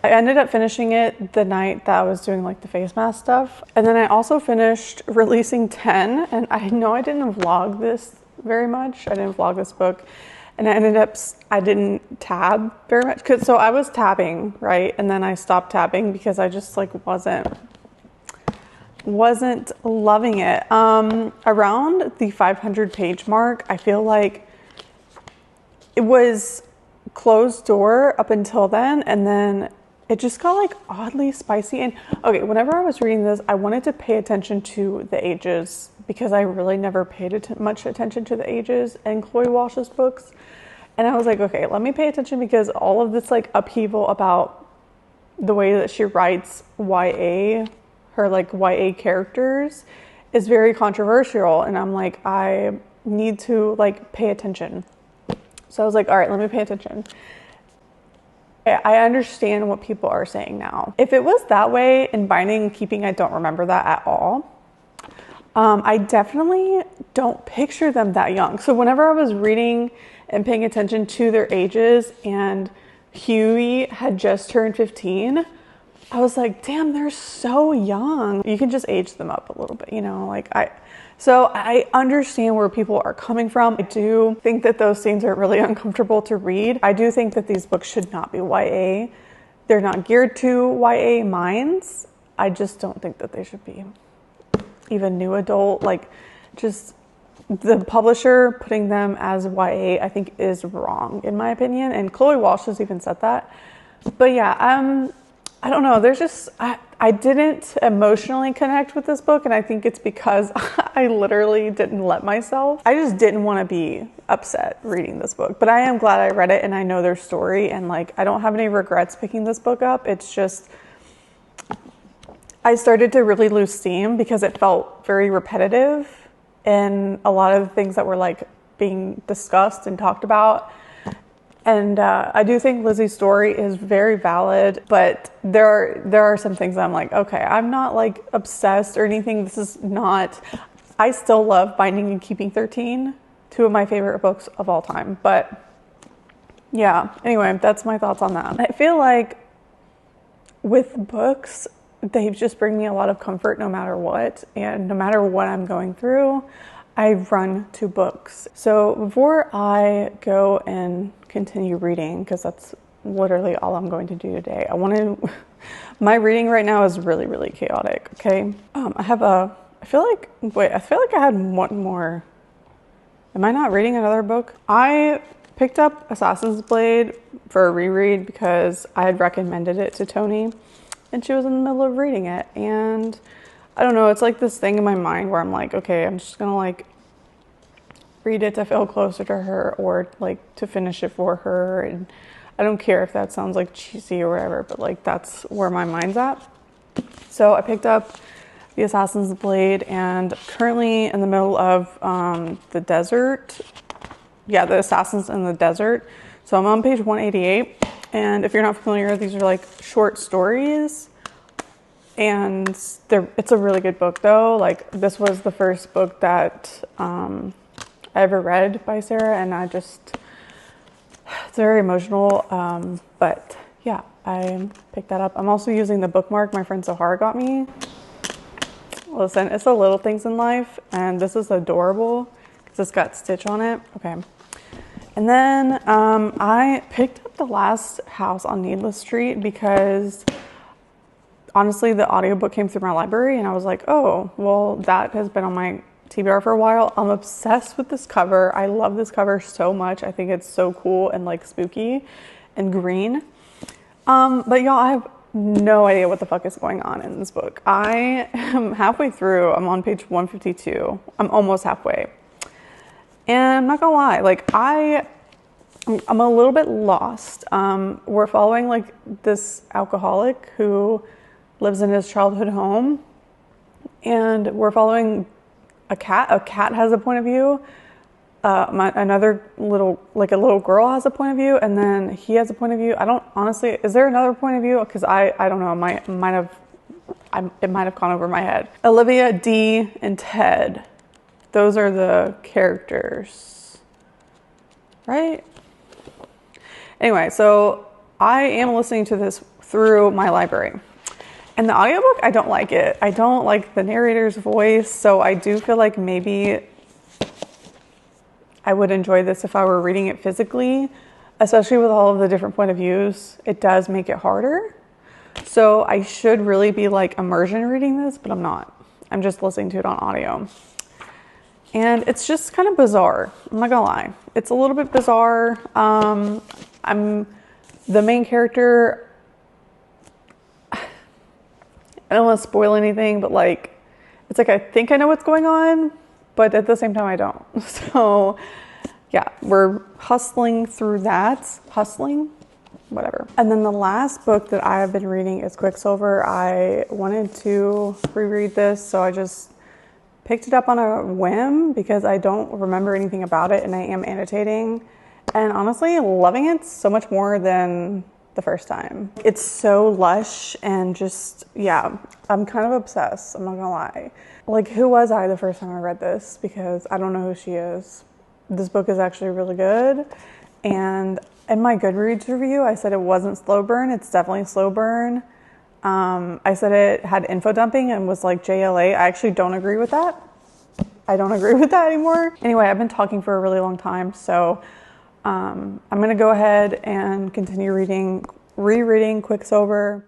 I ended up finishing it the night that I was doing like the face mask stuff. And then I also finished Releasing 10, and I know I didn't vlog this very much. I didn't vlog this book. And I didn't tab very much. So I was tabbing, right? And then I stopped tabbing because I just like wasn't loving it. Around the 500 page mark, I feel like it was closed door up until then, and then it just got like oddly spicy. And okay, whenever I was reading this, I wanted to pay attention to the ages because I really never paid much attention to the ages in Chloe Walsh's books. And I was like, okay, let me pay attention because all of this like upheaval about the way that she writes YA, her like YA characters, is very controversial. And I'm like, I need to like pay attention. So I was like, all right, let me pay attention. I understand what people are saying now. If it was that way in Binding and Keeping, I don't remember that at all. I definitely don't picture them that young. So whenever I was reading and paying attention to their ages and Hughie had just turned 15, I was like, damn, they're so young. You can just age them up a little bit, you know, like so I understand where people are coming from. I do think that those scenes are really uncomfortable to read. I do think that these books should not be YA. They're not geared to YA minds. I just don't think that they should be even new adult. Like, just the publisher putting them as YA, I think is wrong in my opinion. And Chloe Walsh has even said that. But yeah, I don't know. There's just, I didn't emotionally connect with this book. And I think it's because I literally didn't let myself. I just didn't want to be upset reading this book. But I am glad I read it and I know their story. And like, I don't have any regrets picking this book up. It's just, I started to really lose steam because it felt very repetitive in a lot of the things that were like being discussed and talked about. And I do think Lizzie's story is very valid, but there are some things I'm like, okay, I'm not like obsessed or anything. This is not, I still love Binding and Keeping 13, two of my favorite books of all time. But yeah, anyway, that's my thoughts on that. I feel like with books, they just bring me a lot of comfort no matter what. And no matter what I'm going through, I run to books. So before I go and continue reading, because that's literally all I'm going to do today, my reading right now is really, really chaotic, okay? I feel like I had one more. Am I not reading another book? I picked up Assassin's Blade for a reread because I had recommended it to Tony and she was in the middle of reading it. And I don't know, it's like this thing in my mind where I'm like, okay, I'm just gonna like read it to feel closer to her or like to finish it for her. And I don't care if that sounds like cheesy or whatever, but like that's where my mind's at. So I picked up the Assassin's Blade and currently in the middle of the desert. Yeah, the Assassins in the Desert. So I'm on page 188. And if you're not familiar, these are like short stories. And it's a really good book though. Like this was the first book that I ever read by Sarah, and it's very emotional. But yeah, I picked that up. I'm also using the bookmark my friend Zohara got me. Listen, it's the little things in life, and this is adorable because it's got Stitch on it. Okay. And then I picked up The Last House on Needless Street because honestly, the audiobook came through my library and I was like, oh, well, that has been on my TBR for a while. I'm obsessed with this cover. I love this cover so much. I think it's so cool and like spooky and green. But y'all, I have no idea what the fuck is going on in this book. I am halfway through. I'm on page 152. I'm almost halfway. And I'm not gonna lie, like I'm a little bit lost. We're following like this alcoholic who lives in his childhood home, and we're following a cat. A cat has a point of view, another little, like a little girl has a point of view, and then he has a point of view. I don't, honestly, is there another point of view? Because I don't know, it might have gone over my head. Olivia, Dee, and Ted. Those are the characters, right? Anyway, so I am listening to this through my library. And the audiobook, I don't like it. I don't like the narrator's voice, so I do feel like maybe I would enjoy this if I were reading it physically, especially with all of the different point of views. It does make it harder. So I should really be like immersion reading this, but I'm not. I'm just listening to it on audio. And it's just kind of bizarre. I'm not gonna lie. It's a little bit bizarre. I'm the main character. I don't want to spoil anything, but like, it's like I think I know what's going on, but at the same time I don't. So yeah, we're hustling through that. Whatever. And then the last book that I have been reading is Quicksilver. I wanted to reread this, so I just picked it up on a whim because I don't remember anything about it, and I am annotating. And honestly, loving it so much more than the first time. It's so lush and just, yeah, I'm kind of obsessed. I'm not gonna lie. Like, who was I the first time I read this? Because I don't know who she is. This book is actually really good. And in my Goodreads review, I said it wasn't slow burn. It's definitely slow burn. I said it had info dumping and was like JLA. I actually don't agree with that. I don't agree with that anymore. Anyway, I've been talking for a really long time, so I'm gonna go ahead and continue rereading Quicksilver.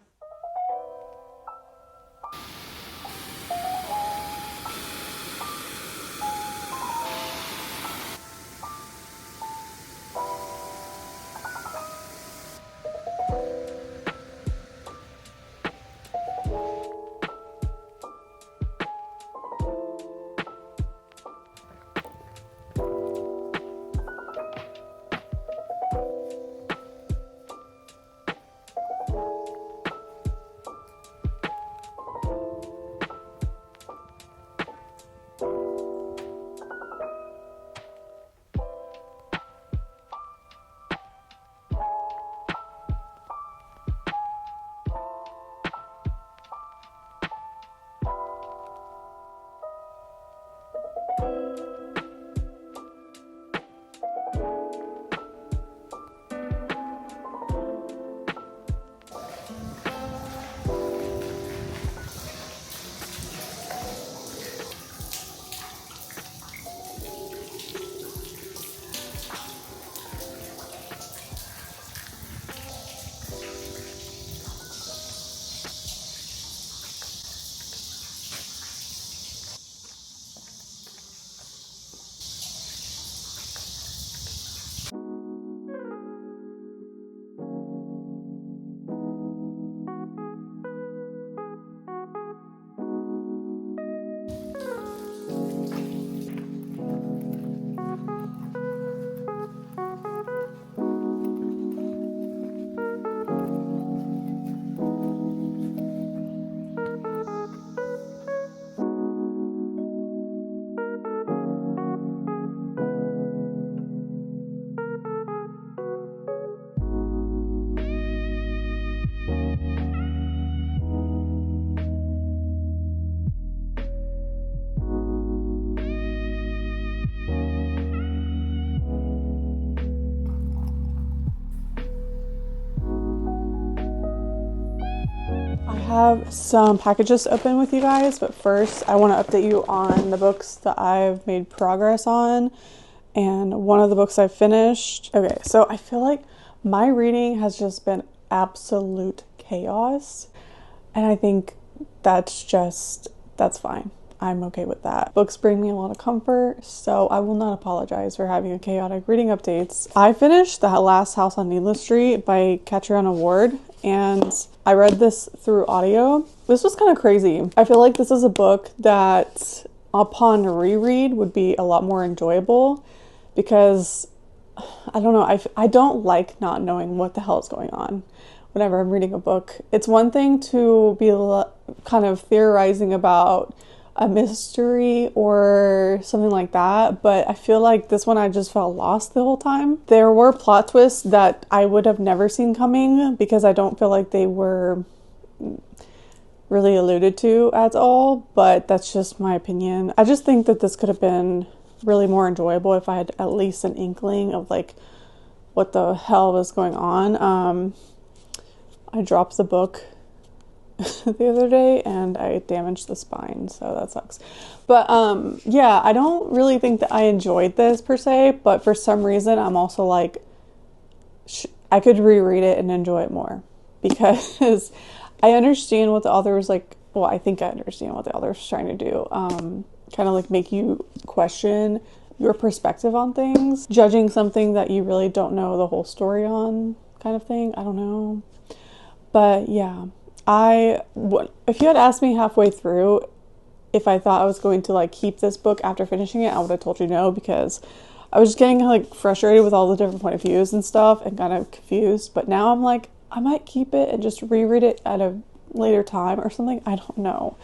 I have some packages to open with you guys, but first I want to update you on the books that I've made progress on and one of the books I finished. Okay, so I feel like my reading has just been absolute chaos, and I think that's fine. I'm okay with that. Books bring me a lot of comfort, so I will not apologize for having a chaotic reading updates. I finished The Last House on Needless Street by Catriona Ward, and I read this through audio. This was kind of crazy. I feel like this is a book that upon reread would be a lot more enjoyable because, I don't know, I don't like not knowing what the hell is going on whenever I'm reading a book. It's one thing to be kind of theorizing about, a mystery or something like that, but I feel like this one I just felt lost the whole time. There were plot twists that I would have never seen coming because I don't feel like they were really alluded to at all, but that's just my opinion. I just think that this could have been really more enjoyable if I had at least an inkling of like what the hell was going on. I dropped the book the other day and I damaged the spine, so that sucks. But yeah, I don't really think that I enjoyed this per se, but for some reason I'm also like, I could reread it and enjoy it more because I understand what the author was like. Well, I think I understand what the author was trying to do. Kind of like make you question your perspective on things, judging something that you really don't know the whole story on, kind of thing. I don't know. But yeah, if you had asked me halfway through if I thought I was going to like keep this book after finishing it, I would have told you no, because I was just getting like frustrated with all the different point of views and stuff and kind of confused. But now I'm like, I might keep it and just reread it at a later time or something. I don't know.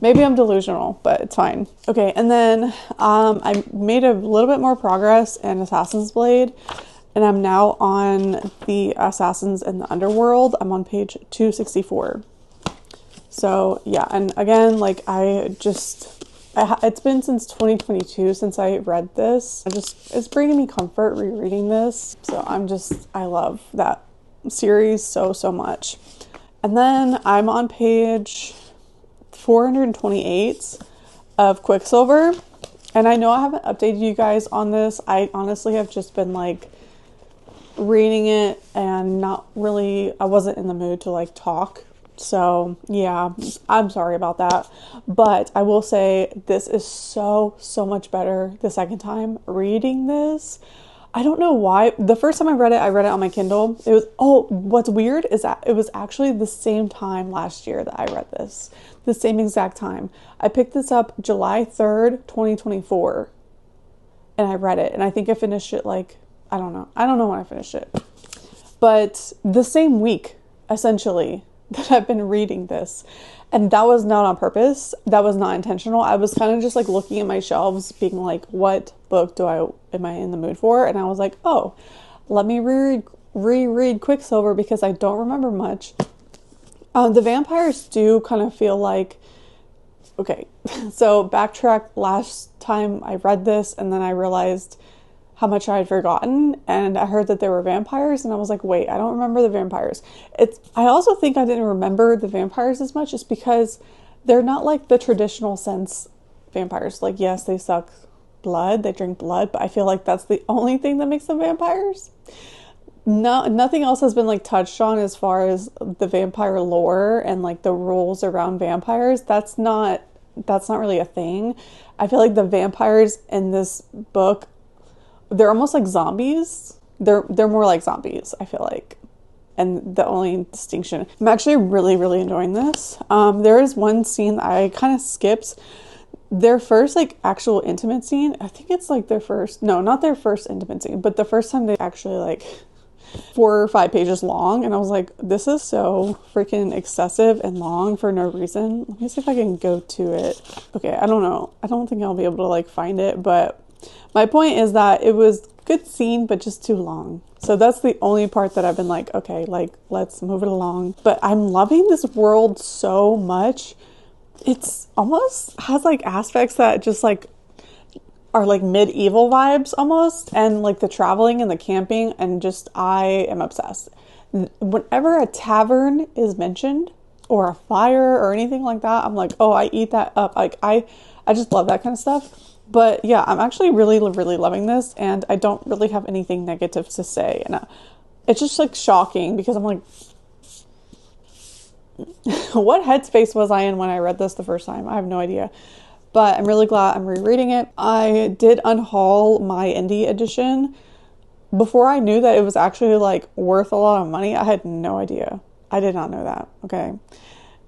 Maybe I'm delusional, but it's fine. Okay, and then I made a little bit more progress in Assassin's Blade, and I'm now on the Assassins in the Underworld. I'm on page 264. So yeah, and again, like it's been since 2022 since I read this. It's bringing me comfort rereading this. So I love that series so much. And then I'm on page 428 of Quicksilver, and I know I haven't updated you guys on this. I honestly have just been like reading it and I wasn't in the mood to like talk. So yeah, I'm sorry about that. But I will say this is so much better the second time reading this. I don't know why. The first time I read it on my Kindle. What's weird is that it was actually the same time last year that I read this. The same exact time. I picked this up July 3rd, 2024. And I read it. And I think I finished it like, I don't know when I finished it. But the same week, essentially, that I've been reading this. And that was not on purpose. That was not intentional. I was kind of just like looking at my shelves being like, what book am I in the mood for? And I was like, oh, let me reread Quicksilver because I don't remember much. The vampires do kind of feel like, okay, so backtrack, last time I read this and then I realized how much I had forgotten, and I heard that there were vampires and I was like, wait, I don't remember the vampires. I also think I didn't remember the vampires as much just because they're not like the traditional sense vampires. Like, yes, they suck blood, they drink blood, but I feel like that's the only thing that makes them vampires. Nothing else has been like touched on as far as the vampire lore and like the rules around vampires. That's not really a thing. I feel like the vampires in this book, they're almost like zombies. They're more like zombies, I feel like. And the only distinction, I'm actually really enjoying this. There is one scene that I kind of skipped. Their first like actual intimate scene, I think it's like not their first intimate scene, but the first time they actually like 4 or 5 pages long, and I was like, this is so freaking excessive and long for no reason. Let me see if I can go to it. Okay, I don't know. I don't think I'll be able to like find it, but my point is that it was good scene, but just too long. So that's the only part that I've been like, okay, like let's move it along. But I'm loving this world so much. It's almost has like aspects that just like are like medieval vibes almost, and like the traveling and the camping, and just I am obsessed. Whenever a tavern is mentioned or a fire or anything like that, I'm like, oh, I eat that up. Like I just love that kind of stuff. But yeah, I'm actually really loving this, and I don't really have anything negative to say. And it's just like shocking because I'm like, what headspace was I in when I read this the first time? I have no idea. But I'm really glad I'm rereading it. I did unhaul my indie edition before I knew that it was actually like worth a lot of money. I had no idea. I did not know that. Okay.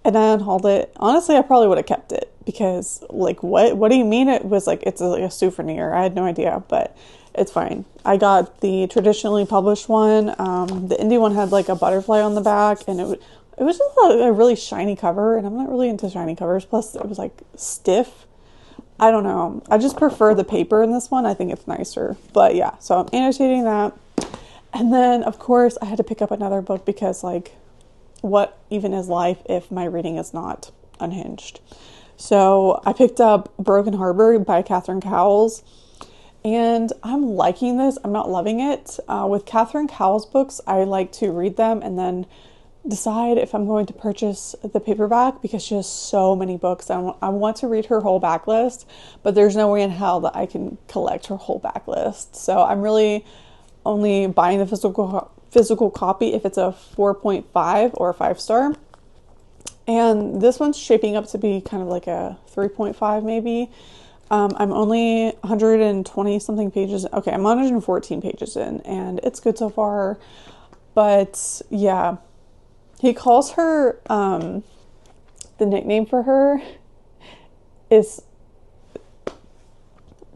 And I unhauled it. Honestly, I probably would have kept it because like, what do you mean it was like, it's like a souvenir? I had no idea, but it's fine. I got the traditionally published one. The indie one had like a butterfly on the back, and it it was just a really shiny cover, and I'm not really into shiny covers. Plus, it was like stiff. I don't know. I just prefer the paper in this one. I think it's nicer. But yeah, so I'm annotating that. And then, of course, I had to pick up another book because, like, what even is life if my reading is not unhinged? So I picked up Broken Harbor by Catherine Cowles. And I'm liking this. I'm not loving it. With Catherine Cowles books, I like to read them and then decide if I'm going to purchase the paperback because she has so many books. I want to read her whole backlist, but there's no way in hell that I can collect her whole backlist. So I'm really only buying the physical copy if it's a 4.5 or a 5-star. And this one's shaping up to be kind of like a 3.5 maybe. I'm only 120 something pages. Okay, I'm 114 pages in, and it's good so far. But yeah, he calls her, the nickname for her is,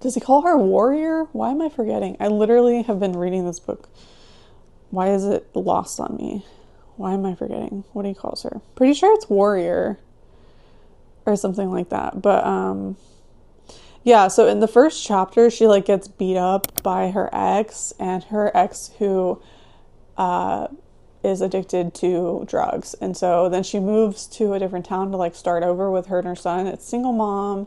does he call her Warrior? Why am I forgetting? I literally have been reading this book. Why is it lost on me? Why am I forgetting what he calls her? Pretty sure it's Warrior or something like that. But, yeah, so in the first chapter, she like gets beat up by her ex, and her ex who, is addicted to drugs. And so then she moves to a different town to like start over with her and her son. It's single mom.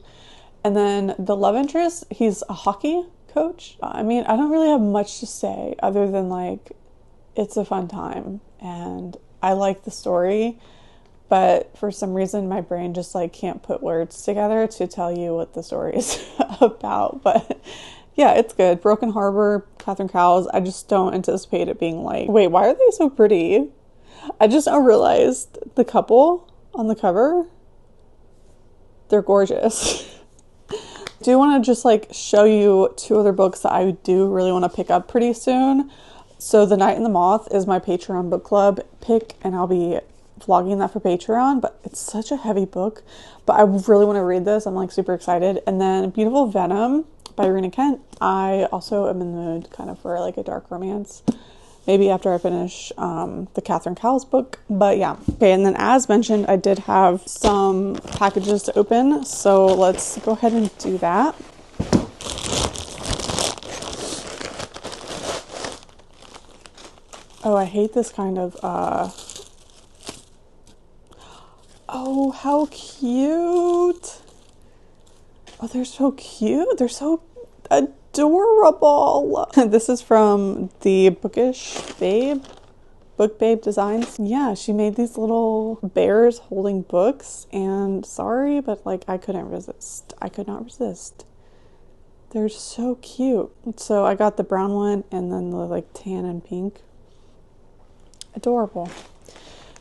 And then the love interest, he's a hockey coach. I mean, I don't really have much to say other than like, it's a fun time and I like the story, but for some reason my brain just like can't put words together to tell you what the story is about. But yeah, it's good. Broken Harbor, Catherine Cowles. I just don't anticipate it being like, wait, why are they so pretty? I just now realized the couple on the cover, they're gorgeous. I do want to just like show you two other books that I do really want to pick up pretty soon. So The Night and the Moth is my Patreon book club pick, and I'll be vlogging that for Patreon, but it's such a heavy book, but I really want to read this. I'm like super excited. And then Beautiful Venom by Rena Kent. I also am in the mood kind of for like a dark romance, maybe after I finish the Catherine Cowles book. But yeah, okay. And then as mentioned, I did have some packages to open, so let's go ahead and do that. Oh, I hate this kind of oh, how cute. Oh, they're so cute. They're so adorable. This is from the Bookish Babe, Book Babe Designs. Yeah, she made these little bears holding books, and sorry, but like I couldn't resist. I could not resist. They're so cute. So I got the brown one and then the like tan and pink. Adorable.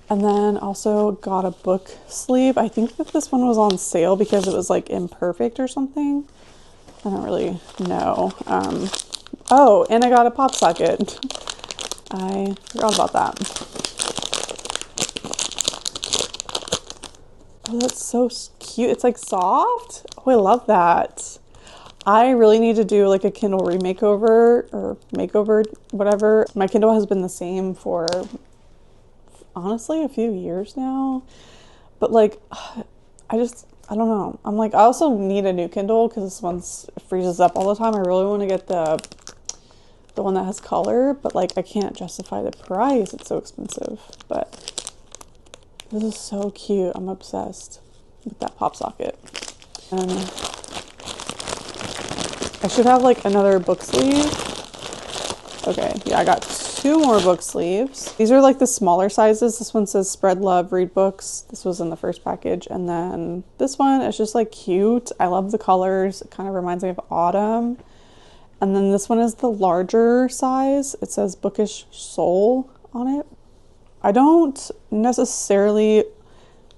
And then also got a book sleeve. I think that this one was on sale because it was like imperfect or something. I don't really know. Oh, and I got a pop socket. I forgot about that. Oh, that's so cute. It's like soft. Oh, I love that. I really need to do like a Kindle remakeover or makeover, whatever. My Kindle has been the same for honestly a few years now, but like I don't know. I'm like, I also need a new Kindle because this one freezes up all the time. I really want to get the one that has color, but like I can't justify the price. It's so expensive. But this is so cute. I'm obsessed with that pop socket. And I should have like another book sleeve. Okay, yeah, I got two more book sleeves. These are like the smaller sizes. This one says Spread Love, Read Books. This was in the first package. And then this one is just like cute. I love the colors. It kind of reminds me of autumn. And then this one is the larger size. It says Bookish Soul on it. I don't necessarily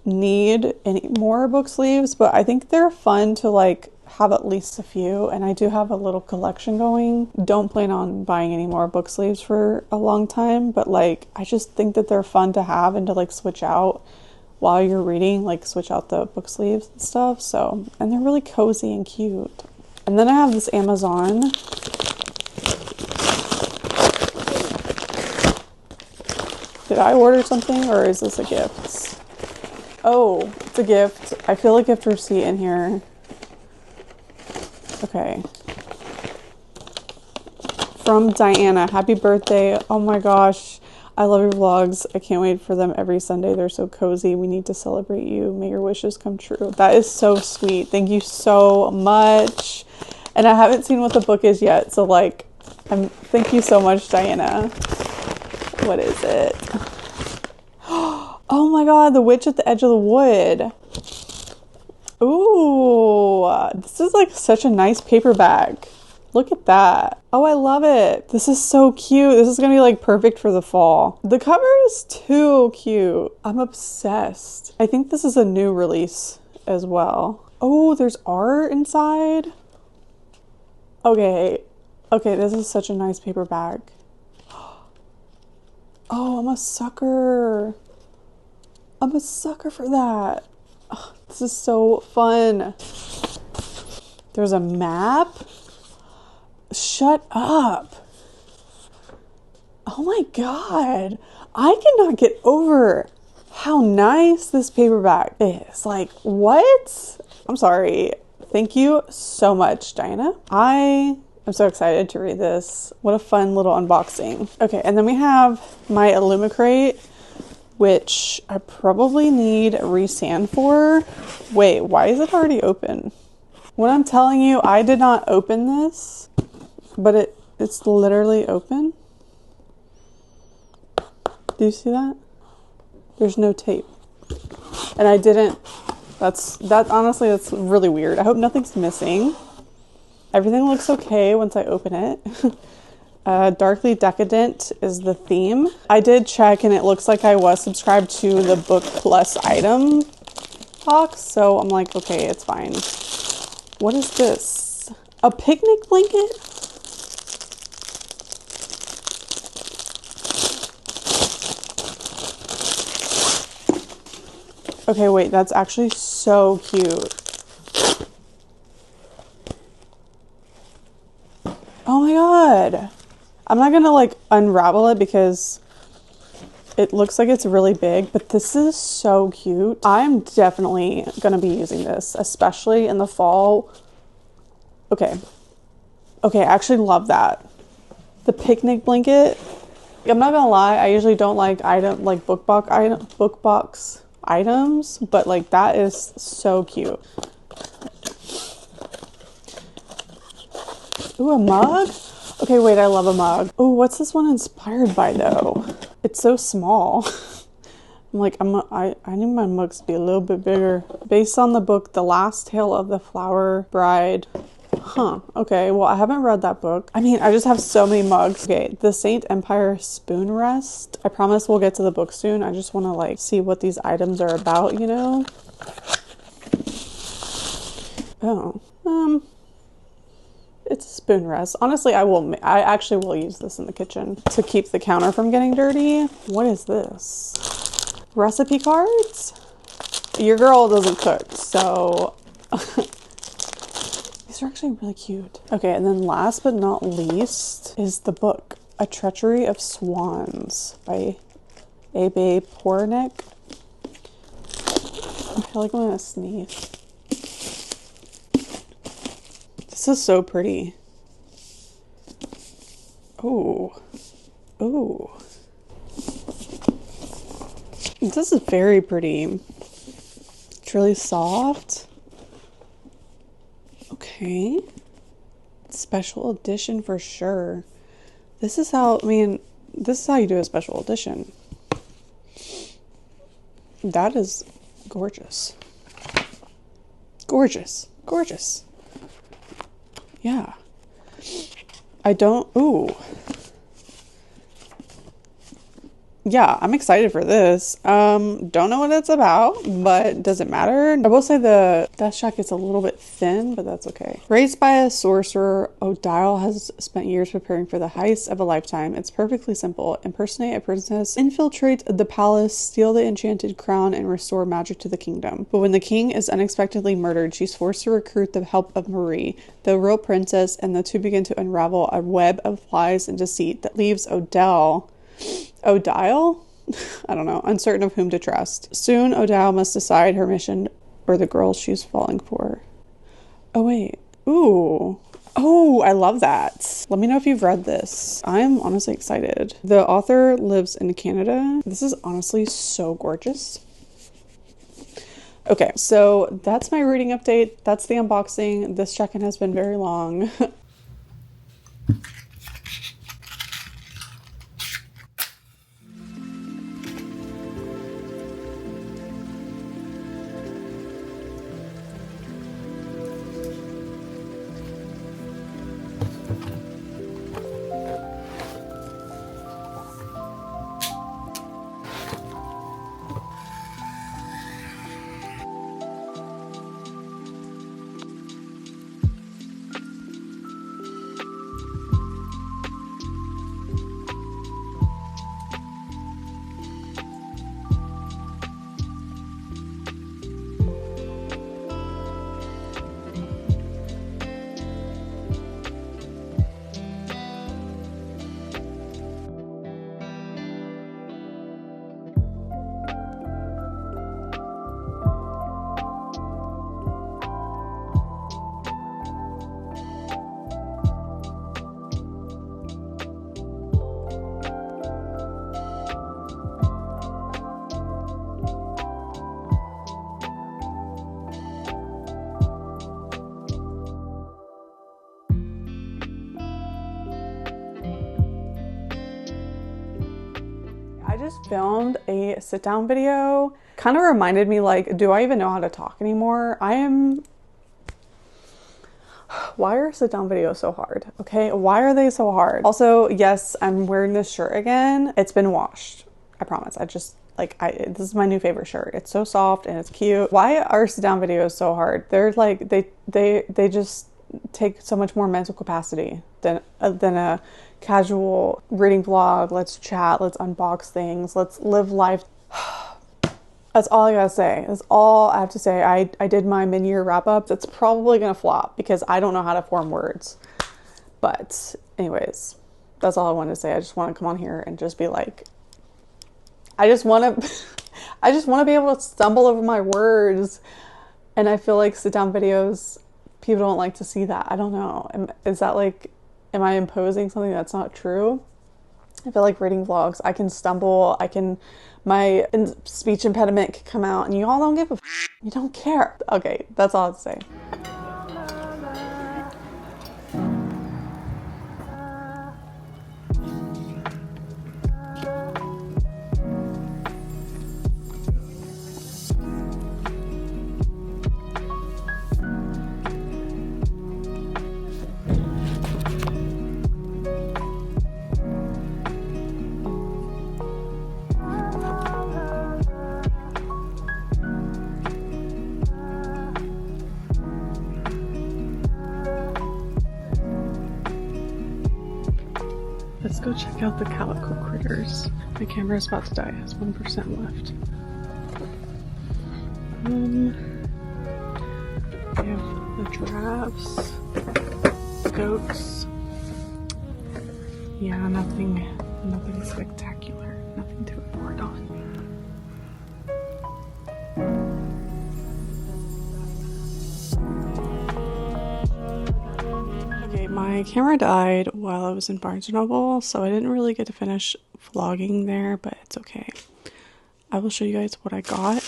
need any more book sleeves, but I think they're fun to like have at least a few, and I do have a little collection going. Don't plan on buying any more book sleeves for a long time, but like I just think that they're fun to have and to like switch out while you're reading, like switch out the book sleeves and stuff. So, and they're really cozy and cute. And then I have this I order something or is this a gift? Oh, it's a gift. I feel a gift receipt in here. Okay. From Diana. Happy birthday. Oh my gosh. I love your vlogs. I can't wait for them every Sunday. They're so cozy. We need to celebrate you. May your wishes come true. That is so sweet. Thank you so much. And I haven't seen what the book is yet. So like, thank you so much, Diana. What is it? Oh my god, The Witch at the Edge of the Wood. Ooh, this is like such a nice paperback. Look at that. Oh, I love it. This is so cute. This is gonna be like perfect for the fall. The cover is too cute. I'm obsessed. I think this is a new release as well. Oh, there's art inside. Okay. Okay, this is such a nice paperback. Oh, I'm a sucker. I'm a sucker for that. Oh, this is so fun. There's a map. Shut up. Oh my god. I cannot get over how nice this paperback is. Like, what? I'm sorry. Thank you so much, Diana. I'm so excited to read this. What a fun little unboxing. Okay, and then we have my Illumicrate, which I probably need resand for. Wait, why is it already open? When I'm telling you, I did not open this. But it's literally open. Do you see that? There's no tape. And I didn't, honestly, that's really weird. I hope nothing's missing. Everything looks okay once I open it. Darkly Decadent is the theme. I did check and it looks like I was subscribed to the Book Plus item box. So I'm like, okay, it's fine. What is this? A picnic blanket? Okay, wait, that's actually so cute. Oh my god. I'm not gonna like unravel it because it looks like it's really big, but this is so cute. I'm definitely gonna be using this, especially in the fall. Okay. Okay, I actually love that. The picnic blanket. I'm not gonna lie, I usually don't like book box items, but like that is so cute. Ooh, a mug? Okay, wait, I love a mug. Oh, what's this one inspired by though? It's so small. I'm like, I need my mugs to be a little bit bigger. Based on the book, The Last Tale of the Flower Bride. Huh, okay, well, I haven't read that book. I mean, I just have so many mugs. Okay, The Saint Empire Spoon Rest. I promise we'll get to the book soon. I just want to like see what these items are about, you know? Oh, it's a spoon rest. Honestly, I actually will use this in the kitchen to keep the counter from getting dirty. What is this? Recipe cards? Your girl doesn't cook, so these are actually really cute. Okay, and then last but not least is the book, A Treachery of Swans by 𝘵𝘩𝘪𝘵. I feel like I'm gonna sneeze. This is so pretty. Oh. Oh. This is very pretty. It's really soft. Okay. Special edition for sure. This is how you do a special edition. That is gorgeous. Gorgeous. Gorgeous. Yeah. Ooh. Yeah, I'm excited for this. Don't know what it's about, but does it matter? I will say the dust jacket's a little bit thin, but that's okay. Raised by a sorcerer, 𝘠𝘰𝘯 has spent years preparing for the heist of a lifetime. It's perfectly simple. Impersonate a princess, infiltrate the palace, steal the enchanted crown, and restore magic to the kingdom. But when the king is unexpectedly murdered, she's forced to recruit the help of Marie, the real princess, and the two begin to unravel a web of lies and deceit that leaves Odile I don't know, uncertain of whom to trust. Soon, 𝘠𝘠𝘢 must decide her mission or the girl she's falling for. Oh, wait. Ooh. Oh, I love that. Let me know if you've read this. I'm honestly excited. The author lives in Canada. This is honestly so gorgeous. Okay, so that's my reading update. That's the unboxing. This check-in has been very long. I just filmed a sit down video. Kind of reminded me, like, do I even know how to talk anymore? Why are sit down videos so hard? Okay, why are they so hard? Also, yes, I'm wearing this shirt again. It's been washed. I promise. This is my new favorite shirt. It's so soft and it's cute. Why are sit down videos so hard? They're like, they just take so much more mental capacity than a casual reading vlog. Let's chat, let's unbox things, let's live life. That's all I gotta say. That's all I have to say. I did my mid-year wrap-up. It's probably gonna flop because I don't know how to form words. But anyways, that's all I wanted to say. I just want to come on here and just be like, I just want to be able to stumble over my words. And I feel like sit down videos, people don't like to see that. I don't know. Is that like, am I imposing something that's not true? I feel like reading vlogs, I can stumble, my speech impediment can come out and you all don't give a you don't care. Okay, that's all I have to say. Let's go check out the calico critters. My camera is about to die. It has 1% left. We have the giraffes, goats. Yeah, nothing spectacular. Nothing to report on. My camera died while I was in Barnes & Noble, so I didn't really get to finish vlogging there, but it's okay. I will show you guys what I got.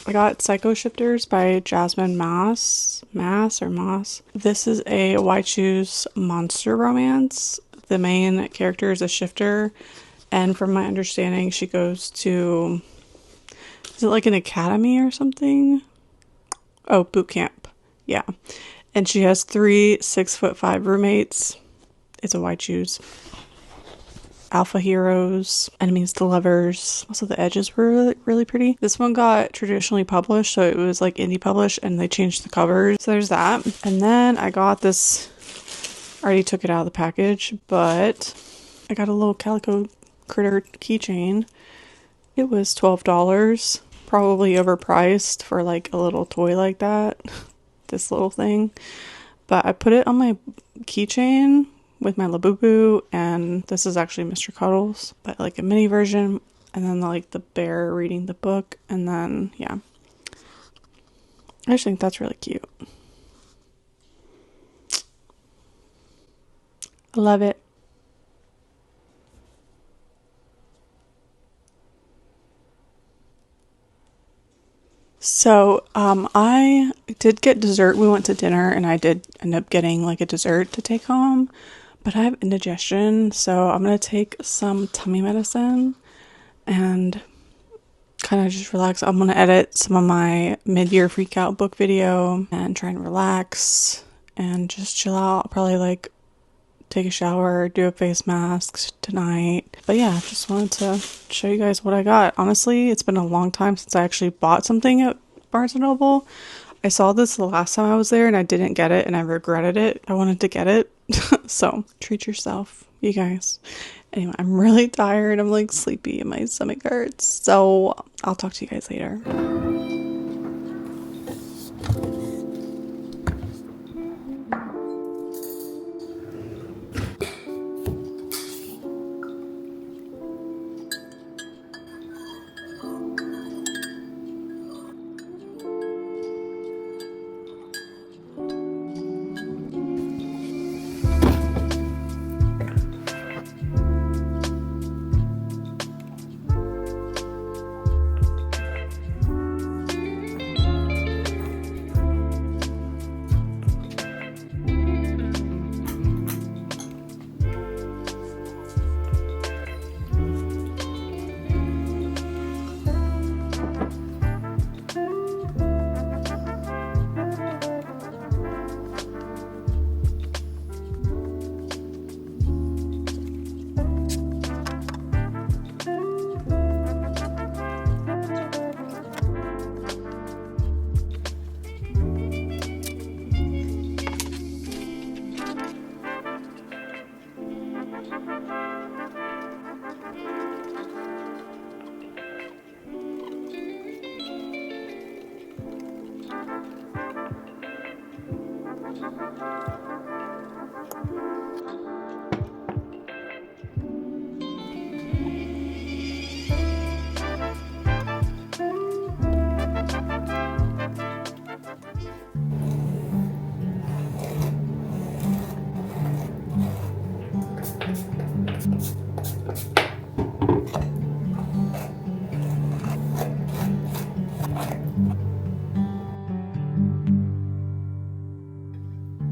I got Psycho Shifters by Jasmine Maas. This is a 𝘯𝘰𝘯 monster romance. The main character is a shifter, and from my understanding, she goes to, is it like an academy or something? Oh, boot camp. Yeah. And she has 3 6'5" roommates. It's a 𝘯𝘰𝘯s. Alpha heroes, enemies to lovers. Also, the edges were really pretty. This one got traditionally published, so it was like indie published, and they changed the covers. So there's that. And then I got this. I already took it out of the package, but I got a little calico critter keychain. It was $12. Probably overpriced for like a little toy like that. This little thing, but I put it on my keychain with my Labubu, and this is actually Mr. Cuddles, but like a mini version, and then like the bear reading the book, and then yeah. I just think that's really cute. I love it. So, I did get dessert. We went to dinner and I did end up getting like a dessert to take home, but I have indigestion, so I'm gonna take some tummy medicine and kind of just relax. I'm gonna edit some of my mid-year freak out book video and try and relax and just chill out. I'll probably like take a shower, do a face mask tonight. But yeah, just wanted to show you guys what I got. Honestly, it's been a long time since I actually bought something at Barnes & Noble. I saw this the last time I was there and I didn't get it and I regretted it. I wanted to get it. So treat yourself, you guys. Anyway, I'm really tired. I'm like sleepy and my stomach hurts. So I'll talk to you guys later.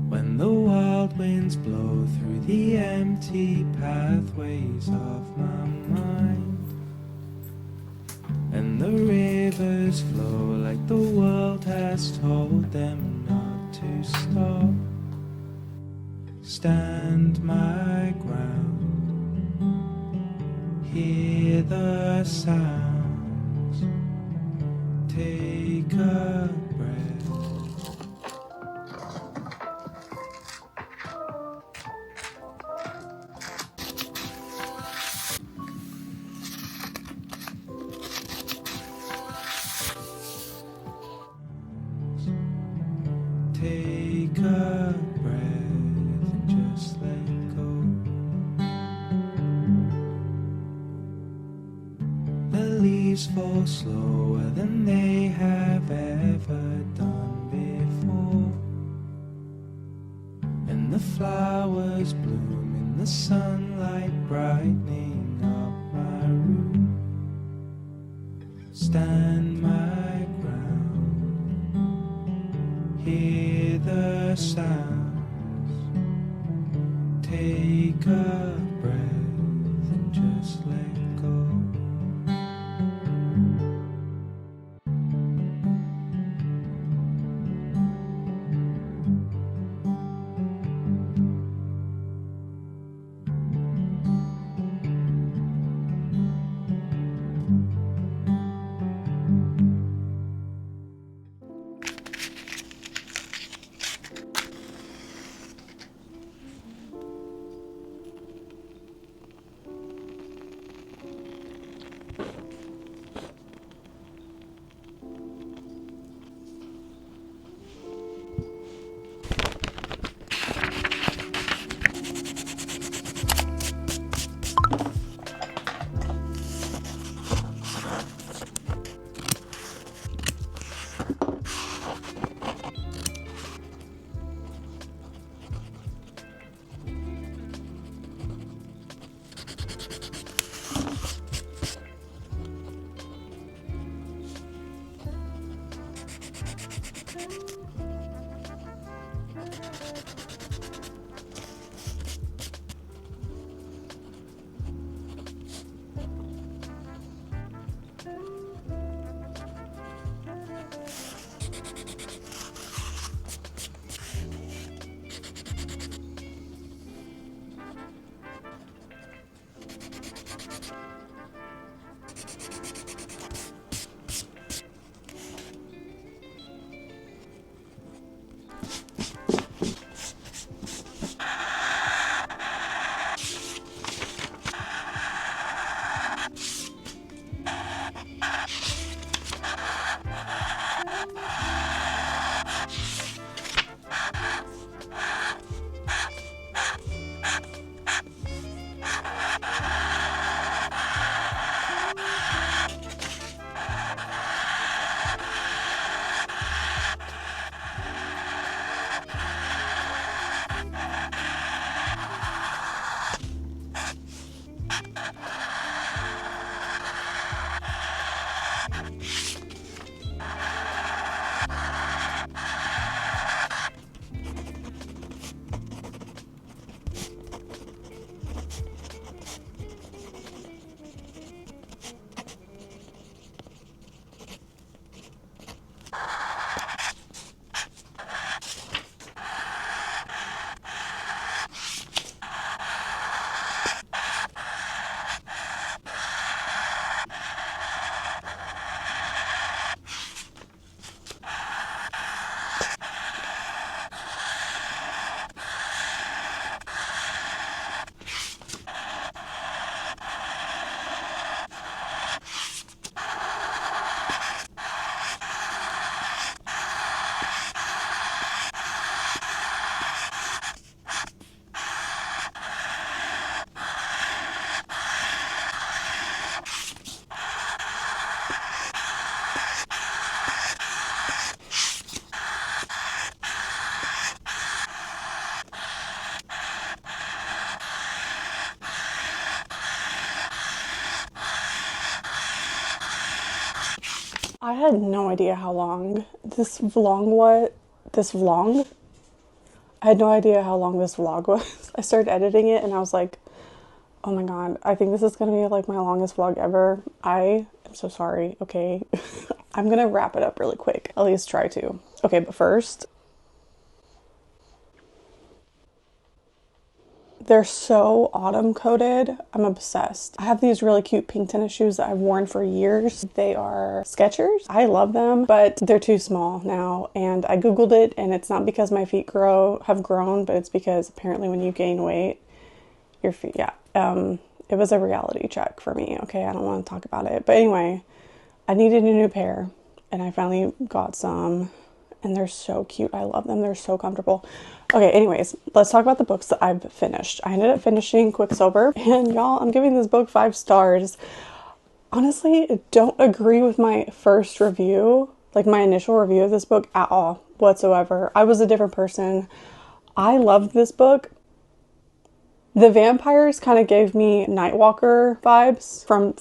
When the wild winds blow through the empty pathways of my mind, and the rivers flow like the world has told them not to stop, stand my ground, hear the sounds, take a breath. Take a breath and just let go. The leaves fall slower than they have ever done before, and the flowers bloom in the sunlight, brightening up my room. Stand my ground, hear the sounds, take a breath and just let go. I had no idea how long this vlog was. I had no idea how long this vlog was. I started editing it and I was like, oh my god, I think this is gonna be like my longest vlog ever. I am so sorry, okay? I'm gonna wrap it up really quick, at least try to. Okay, but first, they're so autumn coated. I'm obsessed. I have these really cute pink tennis shoes that I've worn for years. They are Skechers. I love them, but they're too small now. And I Googled it and it's not because my feet have grown, but it's because apparently when you gain weight, your feet, it was a reality check for me. Okay, I don't want to talk about it. But anyway, I needed a new pair and I finally got some and they're so cute. I love them. They're so comfortable. Okay, anyways, let's talk about the books that I've finished. I ended up finishing Quicksilver, and y'all, I'm giving this book 5 stars. Honestly, I don't agree with my first review, like my initial review of this book at all whatsoever. I was a different person. I loved this book. The vampires kind of gave me Nightwalker vibes from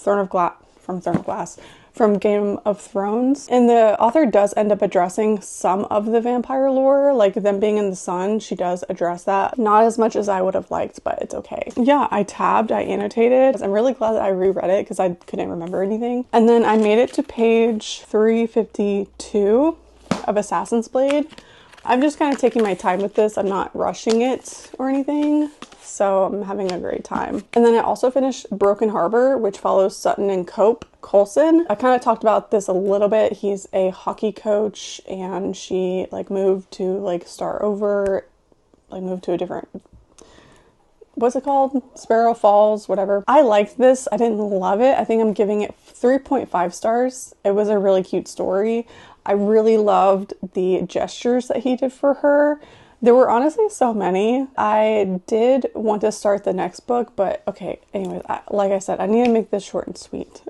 from Game of Thrones. And the author does end up addressing some of the vampire lore, like them being in the sun. She does address that. Not as much as I would have liked, but it's okay. Yeah, I annotated. I'm really glad that I reread it because I couldn't remember anything. And then I made it to page 352 of Assassin's Blade. I'm just kind of taking my time with this. I'm not rushing it or anything. So I'm having a great time. And then I also finished Broken Harbor, which follows Sutton and Coulson. I kind of talked about this a little bit. He's a hockey coach and she like moved to like start over, like moved to a different, what's it called? Sparrow Falls, whatever. I liked this. I didn't love it. I think I'm giving it 3.5 stars. It was a really cute story. I really loved the gestures that he did for her. There were honestly so many. I did want to start the next book, but okay, anyways, like I said, I need to make this short and sweet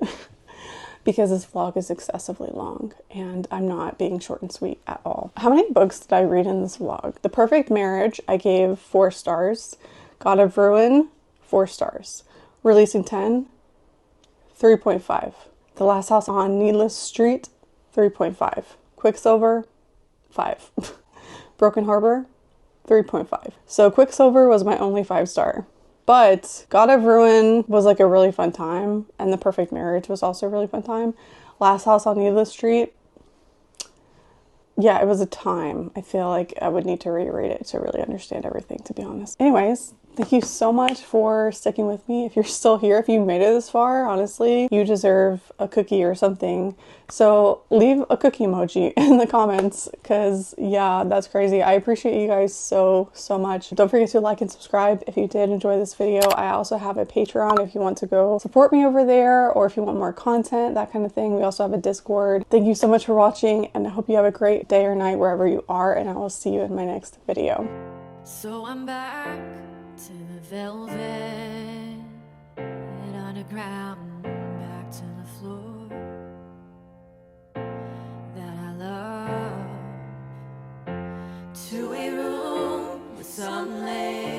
because this vlog is excessively long and I'm not being short and sweet at all. How many books did I read in this vlog? The Perfect Marriage, I gave 4 stars. God of Ruin, 4 stars. Releasing 10, 3.5. The Last House on Needless Street, 3.5. Quicksilver, 5. Broken Harbor, 3.5. So Quicksilver was my only 5-star. But God of Ruin was like a really fun time, and The Perfect Marriage was also a really fun time. Last House on Needless Street, yeah, it was a time. I feel like I would need to reread it to really understand everything, to be honest. Anyways, thank you so much for sticking with me. If you're still here, if you made it this far, honestly, you deserve a cookie or something. So leave a cookie emoji in the comments, because yeah, that's crazy. I appreciate you guys so much. Don't forget to like and subscribe if you did enjoy this video. I also have a Patreon if you want to go support me over there, or if you want more content, that kind of thing. We also have a Discord. Thank you so much for watching, and I hope you have a great day or night wherever you are, and I will see you in my next video. So I'm back to the velvet underground, back to the floor that I love, to a room with some lace.